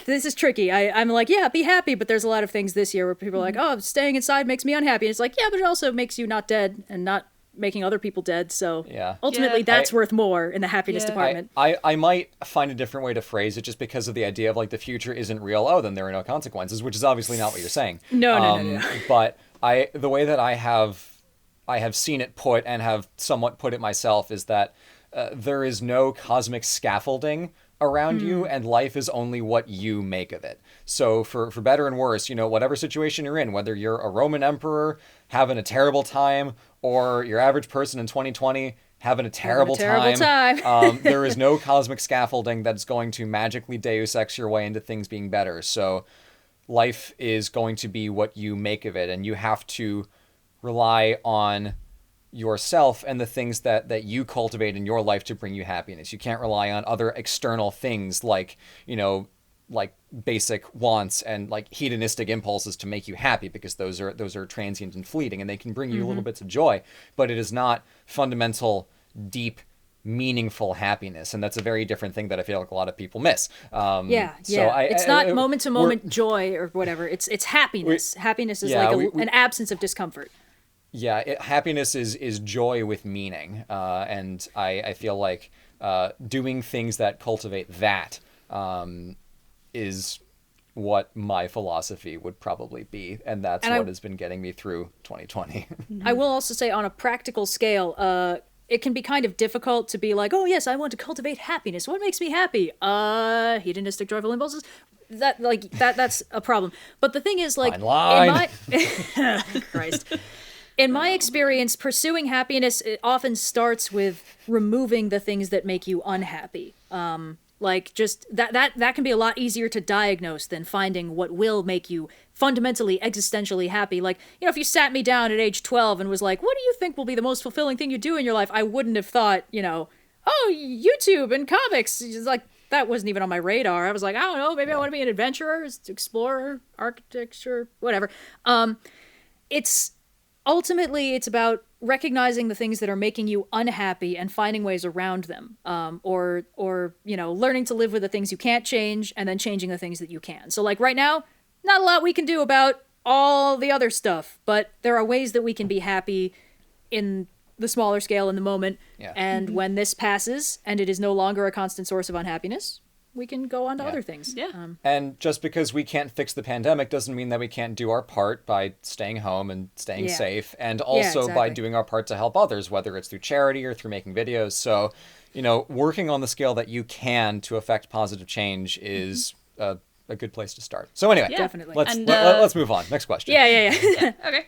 S4: This is tricky. I'm like, yeah, be happy, but there's a lot of things this year where people are like, oh, staying inside makes me unhappy. And it's like, yeah, but it also makes you not dead and not making other people dead. So ultimately, that's worth more in the happiness department.
S3: I might find a different way to phrase it just because of the idea of like the future isn't real. Oh, then there are no consequences, which is obviously not what you're saying.
S4: No.
S3: But the way that I have seen it put and have somewhat put it myself is that there is no cosmic scaffolding around you, and life is only what you make of it. So for better and worse, whatever situation you're in, whether you're a Roman emperor having a terrible time or your average person in 2020 having a terrible time. There is no cosmic scaffolding that's going to magically Deus Ex your way into things being better. So life is going to be what you make of it, and you have to rely on yourself and the things that you cultivate in your life to bring you happiness. You can't rely on other external things like basic wants and like hedonistic impulses to make you happy, because those are transient and fleeting, and they can bring you little bits of joy, but it is not fundamental, deep, meaningful happiness, and that's a very different thing that I feel like a lot of people miss.
S4: It's not moment to moment joy or whatever. It's happiness. Happiness is an absence of discomfort.
S3: Yeah, happiness is joy with meaning, and I feel like doing things that cultivate that is what my philosophy would probably be, and that's what has been getting me through 2020.
S4: I will also say, on a practical scale, it can be kind of difficult to be like, oh yes, I want to cultivate happiness. What makes me happy? Hedonistic, joyful impulses. That's a problem. But the thing is, like, in my Christ. In my experience, pursuing happiness, it often starts with removing the things that make you unhappy. Just that can be a lot easier to diagnose than finding what will make you fundamentally, existentially happy. Like, if you sat me down at age 12 and was like, what do you think will be the most fulfilling thing you do in your life? I wouldn't have thought, oh, YouTube and comics. It's like, that wasn't even on my radar. I was like, I don't know, maybe I want to be an adventurer, explorer, architecture, whatever. Ultimately, it's about recognizing the things that are making you unhappy and finding ways around them, or learning to live with the things you can't change and then changing the things that you can. So like right now, not a lot we can do about all the other stuff, but there are ways that we can be happy in the smaller scale in the moment. Yeah. And when this passes and it is no longer a constant source of unhappiness, we can go on to other things.
S1: Yeah.
S3: And just because we can't fix the pandemic doesn't mean that we can't do our part by staying home and staying safe, and also by doing our part to help others, whether it's through charity or through making videos. So, working on the scale that you can to affect positive change is a good place to start. So anyway,
S4: definitely.
S3: Let's move on. Next question.
S4: Yeah.
S1: Okay.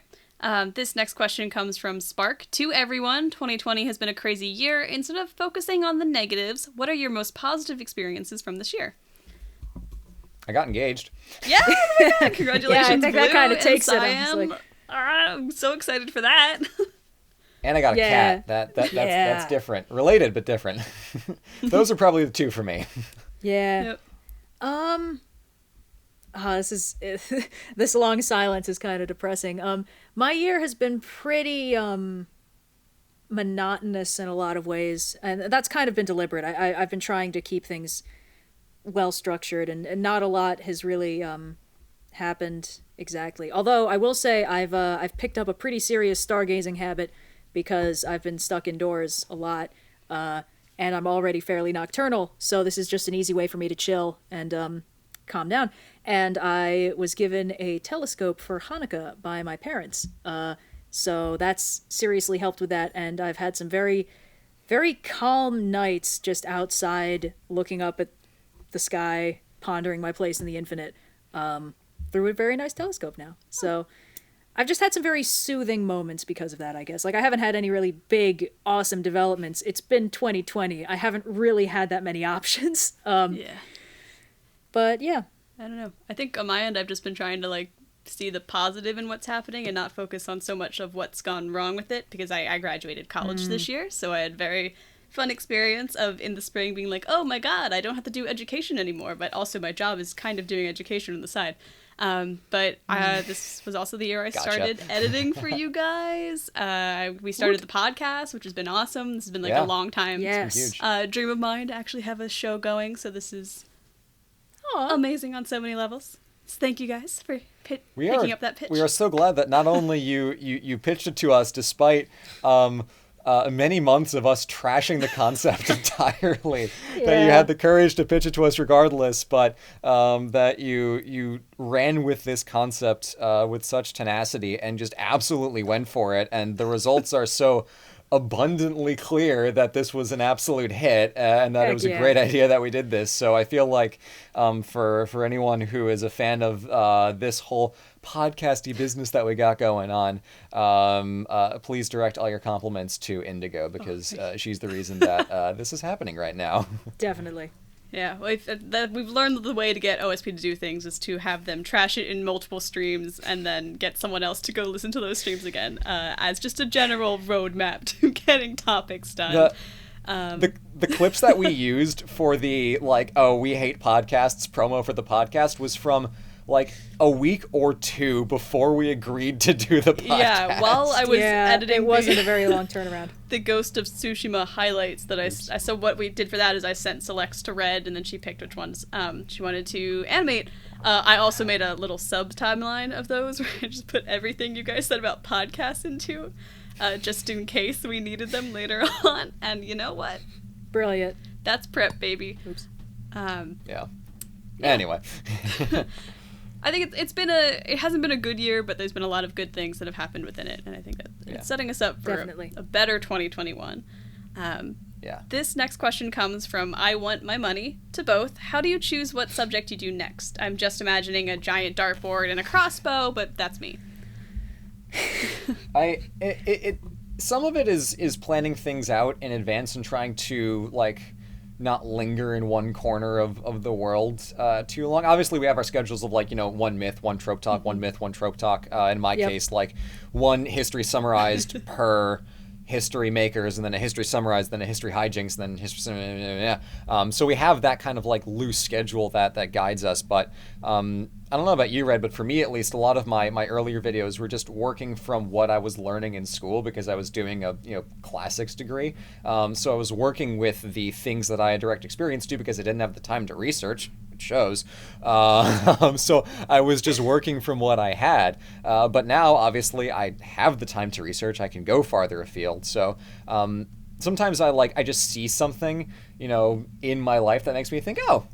S1: This next question comes from Spark. To everyone, 2020 has been a crazy year. Instead of focusing on the negatives, what are your most positive experiences from this year?
S3: I got engaged.
S1: Yeah! Congratulations,
S4: I think that kind of takes it.
S1: I'm so excited for that.
S3: And I got a cat. That's different. Related, but different. Those are probably the two for me.
S4: Yeah. Yep. This long silence is kind of depressing. My year has been pretty monotonous in a lot of ways, and that's kind of been deliberate. I've been trying to keep things well structured, and not a lot has really happened exactly. Although I will say I've picked up a pretty serious stargazing habit because I've been stuck indoors a lot, and I'm already fairly nocturnal, so this is just an easy way for me to chill and calm down. And I was given a telescope for Hanukkah by my parents, so that's seriously helped with that, and I've had some very, very calm nights just outside looking up at the sky, pondering my place in the infinite, through a very nice telescope now. So I've just had some very soothing moments because of that, I guess. Like, I haven't had any really big, awesome developments. It's been 2020. I haven't really had that many options. But yeah.
S1: I don't know. I think on my end, I've just been trying to, like, see the positive in what's happening and not focus on so much of what's gone wrong with it, because I graduated college this year, so I had very fun experience of in the spring being like, oh my god, I don't have to do education anymore, but also my job is kind of doing education on the side. But this was also the year I started editing for you guys. We started the podcast, which has been awesome. This has been like a long time dream of mine to actually have a show going, so this is amazing on so many levels. So thank you guys for picking up that pitch.
S3: We are so glad that not only you pitched it to us despite many months of us trashing the concept entirely, that you had the courage to pitch it to us regardless, but that you ran with this concept with such tenacity and just absolutely went for it, and the results are so abundantly clear that this was an absolute hit, and that it was a great idea that we did this. So I feel like for anyone who is a fan of this whole podcasty business that we got going on, please direct all your compliments to Indigo, because she's the reason that this is happening right now.
S4: Definitely.
S1: Yeah, well, we've learned the way to get OSP to do things is to have them trash it in multiple streams and then get someone else to go listen to those streams again, as just a general roadmap to getting topics done.
S3: The clips that we used for the, like, oh, we hate podcasts promo for the podcast was from like a week or two before we agreed to do the podcast.
S1: Yeah, while I was editing,
S4: it wasn't a very long turnaround.
S1: The Ghost of Tsushima highlights that I so what we did for that is I sent selects to Red, and then she picked which ones she wanted to animate. I also made a little sub timeline of those where I just put everything you guys said about podcasts into, just in case we needed them later on. And you know what?
S4: Brilliant.
S1: That's prep, baby.
S4: Oops.
S3: Anyway.
S1: I think it hasn't been a good year, but there's been a lot of good things that have happened within it, and I think that it's setting us up for a better 2021. This next question comes from I Want My Money to both. How do you choose what subject you do next? I'm just imagining a giant dartboard and a crossbow, but that's me.
S3: Some of it is planning things out in advance and trying to, like, not linger in one corner of the world too long. Obviously, we have our schedules of, like, you know, one myth, one trope talk, one myth, one trope talk. In my case, like, one history summarized per history makers, and then a history summarized, then a history hijinks, then history. So we have that kind of, like, loose schedule that guides us. But I don't know about you, Red, but for me at least, a lot of my earlier videos were just working from what I was learning in school, because I was doing a classics degree. So I was working with the things that I had direct experience to, because I didn't have the time to research. It shows. So I was just working from what I had. But now, obviously, I have the time to research. I can go farther afield. So sometimes I just see something, in my life that makes me think, oh,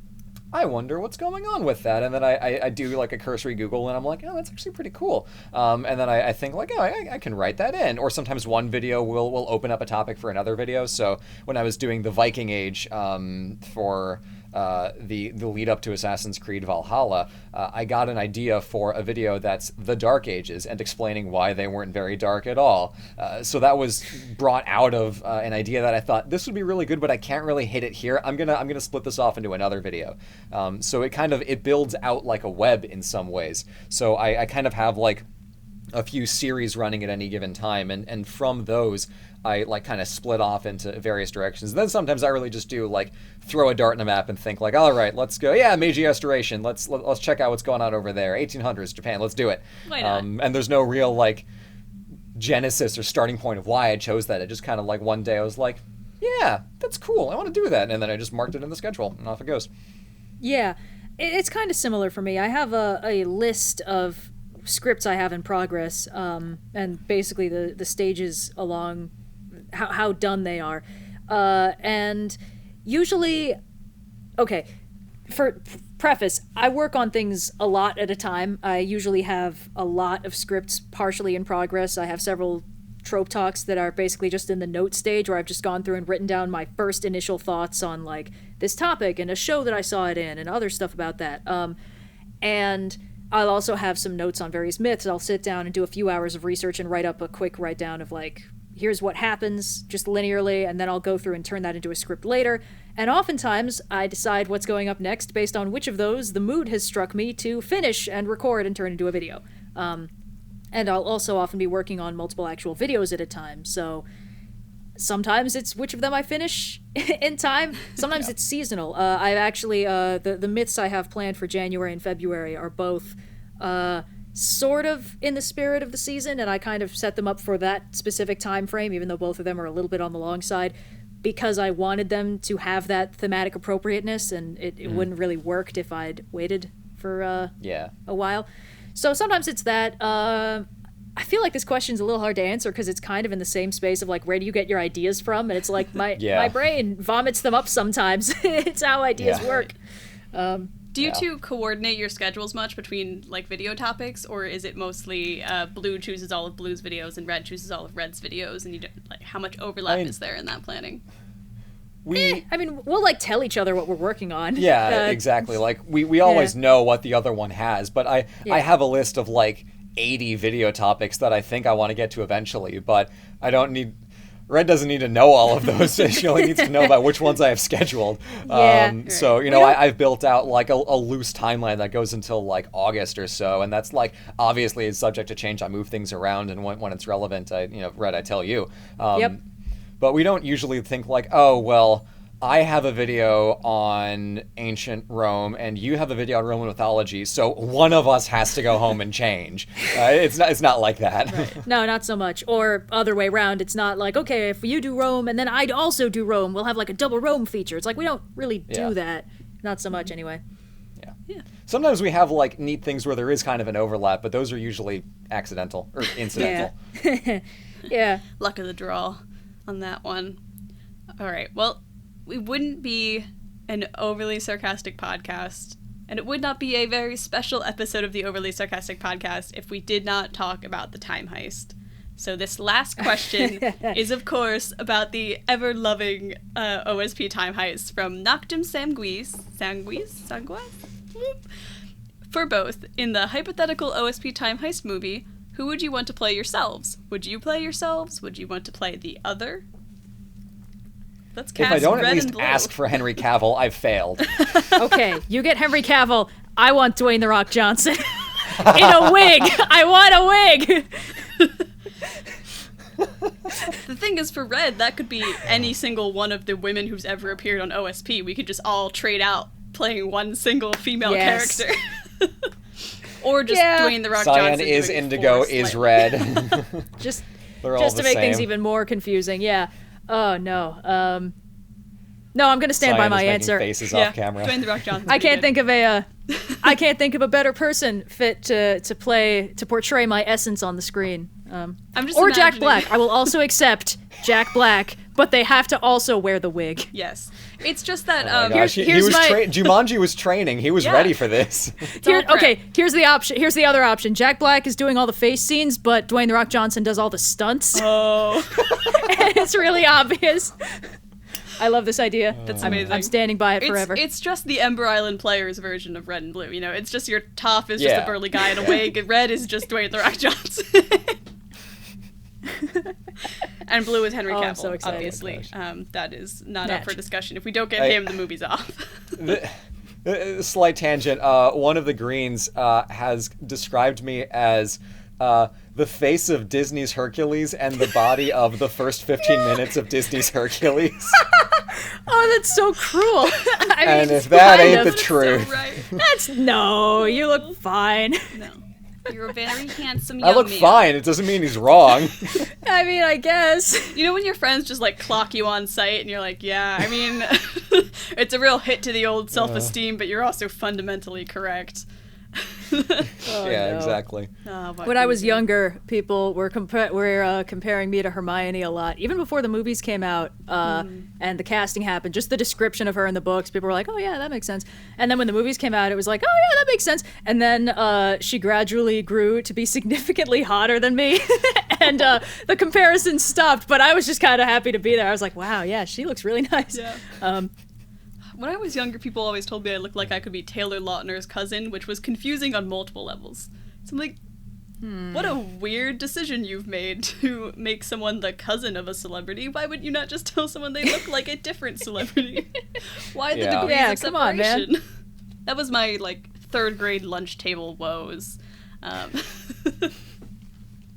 S3: I wonder what's going on with that. And then I do, like, a cursory Google, and I'm like, oh, that's actually pretty cool. And then I think, like, oh, I can write that in. Or sometimes one video will open up a topic for another video. So when I was doing the Viking Age for the lead up to Assassin's Creed Valhalla, I got an idea for a video that's the Dark Ages and explaining why they weren't very dark at all. So that was brought out of an idea that I thought, this would be really good, but I can't really hit it here. I'm gonna split this off into another video. So it builds out like a web in some ways. So I kind of have, like, a few series running at any given time, and from those I, like, kind of split off into various directions. And then sometimes I really just do, like, throw a dart in a map and think, like, all right, let's go, Meiji Restoration, let's check out what's going on over there, 1800s Japan, let's do it.
S1: Why not?
S3: And there's no real, like, genesis or starting point of why I chose that. It just kind of, like, one day I was like, yeah, that's cool, I want to do that, and then I just marked it in the schedule, and off it goes.
S4: Yeah, it's kind of similar for me. I have a list of scripts I have in progress, and basically the stages along how done they are. And usually, okay, for preface, I work on things a lot at a time. I usually have a lot of scripts partially in progress. I have several trope talks that are basically just in the note stage, where I've just gone through and written down my first initial thoughts on like this topic and a show that I saw it in and other stuff about that. And I'll also have some notes on various myths. I'll sit down and do a few hours of research and write up a quick write down of like, here's what happens just linearly, and then I'll go through and turn that into a script later. And oftentimes I decide what's going up next based on which of those the mood has struck me to finish and record and turn into a video. And I'll also often be working on multiple actual videos at a time, so sometimes it's which of them I finish in time. Sometimes it's seasonal. I've actually, the myths I have planned for January and February are both sort of in the spirit of the season, and I kind of set them up for that specific time frame, even though both of them are a little bit on the long side, because I wanted them to have that thematic appropriateness, and it wouldn't really worked if I'd waited for a while. So sometimes it's that. I feel like this question's a little hard to answer because it's kind of in the same space of like, where do you get your ideas from? And it's like my brain vomits them up sometimes. It's how ideas work.
S1: Do you two coordinate your schedules much between like video topics, or is it mostly Blue chooses all of Blue's videos and Red chooses all of Red's videos, and you don't, like, how much overlap is there in that planning?
S4: We'll like tell each other what we're working on.
S3: Yeah, exactly. Like we always know what the other one has, but I have a list of like 80 video topics that I think I want to get to eventually, but I don't need. Red doesn't need to know all of those. She only needs to know about which ones I have scheduled. So, you know, I've built out like a loose timeline that goes until like August or so. And that's like, obviously it's subject to change. I move things around, and when it's relevant, Red, I tell you. But we don't usually think like, oh, well, I have a video on ancient Rome and you have a video on Roman mythology, so one of us has to go home and change. It's not like that.
S4: Right. No, not so much. Or other way around, it's not like, okay, if you do Rome and then I'd also do Rome, we'll have like a double Rome feature. It's like, we don't really do that. Not so much anyway.
S1: Yeah.
S3: Sometimes we have like neat things where there is kind of an overlap, but those are usually accidental or incidental.
S4: Yeah.
S1: Luck of the draw on that one. All right. Well, we wouldn't be an Overly Sarcastic Podcast, and it would not be a very special episode of the Overly Sarcastic Podcast if we did not talk about the time heist. So this last question is, of course, about the ever-loving OSP time heist from Noctum Sanguis. For both, in the hypothetical OSP time heist movie, who would you want to play yourselves? Would you play yourselves? Would you want to play the other? Let's cast
S3: If I don't
S1: Red
S3: at least
S1: and Blue.
S3: ask for Henry Cavill, I've failed.
S4: Okay, you get Henry Cavill. I want Dwayne "The Rock" Johnson. In a wig. I want a wig.
S1: The thing is, for Red, that could be any single one of the women who's ever appeared on OSP. We could just all trade out playing one single female character. Or just Dwayne "The Rock"
S3: Cyan
S1: Johnson.
S3: is Indigo, is Red.
S4: Just
S3: to
S4: make things even more confusing. Yeah. Oh, no. No, I'm going to stand by my answer.
S3: Faces off camera.
S1: Dwayne "The Rock" Johnson.
S4: I can't think of a better person fit to portray my essence on the screen.
S1: I'm just
S4: or
S1: imagining.
S4: Jack Black. I will also accept Jack Black, but they have to also wear the wig.
S1: Yes. It's just that
S3: Jumanji was training. He was ready for this.
S4: Here's the option. Here's the other option. Jack Black is doing all the face scenes, but Dwayne "The Rock" Johnson does all the stunts.
S1: Oh.
S4: And it's really obvious. I love this idea.
S1: That's amazing.
S4: I'm standing by it forever.
S1: It's just the Ember Island Players version of Red and Blue. You know, it's just your Toph is just a burly guy in a wig, and Red is just Dwayne "The Rock" Johnson. And Blue is Henry Cavill,
S4: I'm so excited.
S1: Obviously. That is not up for discussion. If we don't get him, the movie's off.
S3: Slight tangent. One of the Greens has described me as the face of Disney's Hercules and the body of the first 15 minutes of Disney's Hercules.
S4: Oh, that's so cruel.
S3: And if that ain't the truth.
S1: So right.
S4: You look fine.
S1: No. You're a very handsome young
S3: I look
S1: man.
S3: fine. It doesn't mean he's wrong.
S4: I mean, I guess.
S1: You know when your friends just like clock you on sight and you're like, yeah, I mean, it's a real hit to the old self-esteem, but you're also fundamentally correct.
S3: Yeah, exactly.
S4: When I was younger, people were comparing me to Hermione a lot. Even before the movies came out and the casting happened, just the description of her in the books, people were like, oh yeah, that makes sense. And then when the movies came out, it was like, oh yeah, that makes sense. And then she gradually grew to be significantly hotter than me. And the comparison stopped, but I was just kind of happy to be there. I was like, wow, yeah, she looks really nice.
S1: Yeah. When I was younger, people always told me I looked like I could be Taylor Lautner's cousin, which was confusing on multiple levels. So I'm like, what a weird decision you've made to make someone the cousin of a celebrity. Why would you not just tell someone they look like a different celebrity? Why the degrees of separation?
S4: Come on, man.
S1: That was my, third grade lunch table woes.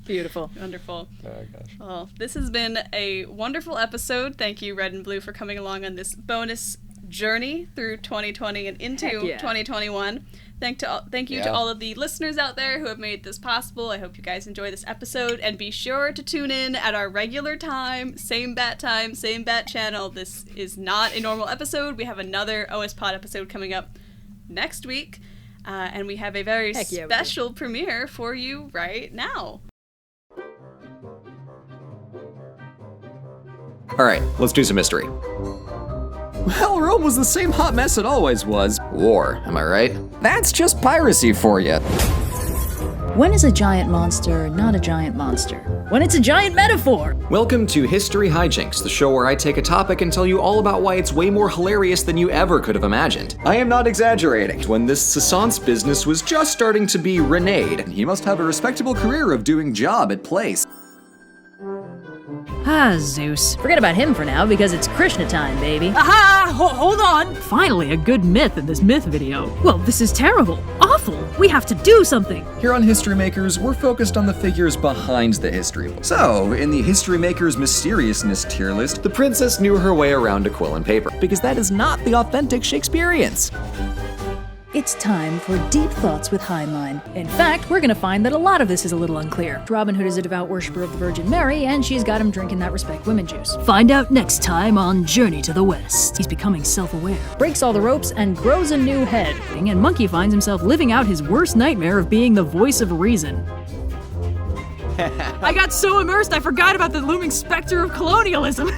S4: Beautiful.
S1: Wonderful.
S3: Oh, gosh.
S1: Well, this has been a wonderful episode. Thank you, Red and Blue, for coming along on this bonus journey through 2020 and into 2021. Thank you to all of the listeners out there who have made this possible. I hope you guys enjoy this episode, and be sure to tune in at our regular time, same bat channel. This is not a normal episode. We have another OS Pod episode coming up next week, and we have a very special premiere for you right now.
S5: All right, let's do some history. Well, Rome was the same hot mess it always was. War, am I right? That's just piracy for you.
S6: When is a giant monster not a giant monster? When it's a giant metaphor!
S5: Welcome to History Hijinks, the show where I take a topic and tell you all about why it's way more hilarious than you ever could have imagined. I am not exaggerating. When this Sassant's business was just starting to be reneged, he must have a respectable career of doing job at place.
S6: Ah, Zeus. Forget about him for now, because it's Krishna time, baby.
S4: Aha! Hold on! Finally, a good myth in this myth video. Well, this is terrible. Awful. We have to do something.
S5: Here on History Makers, we're focused on the figures behind the history. So, in the History Makers Mysteriousness tier list, the princess knew her way around a quill and paper, because that is not the authentic Shakespeareans.
S6: It's time for Deep Thoughts with Heinlein. In fact, we're gonna find that a lot of this is a little unclear. Robin Hood is a devout worshiper of the Virgin Mary, and she's got him drinking that Respect Women juice.
S4: Find out next time on Journey to the West.
S6: He's becoming self-aware, breaks all the ropes, and grows a new head. And Monkey finds himself living out his worst nightmare of being the voice of reason.
S4: I got so immersed I forgot about the looming specter of colonialism.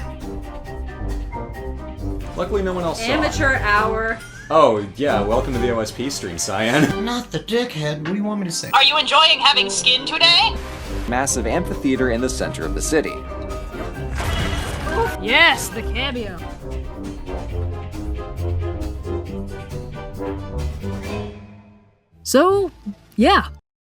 S3: Luckily, no one else saw.
S4: Amateur hour.
S3: Oh, yeah, welcome to the OSP stream, Cyan.
S7: Not the dickhead. What do you want me to say?
S10: Are you enjoying having skin today?
S5: Massive amphitheater in the center of the city.
S4: Yes, the cameo. So, yeah.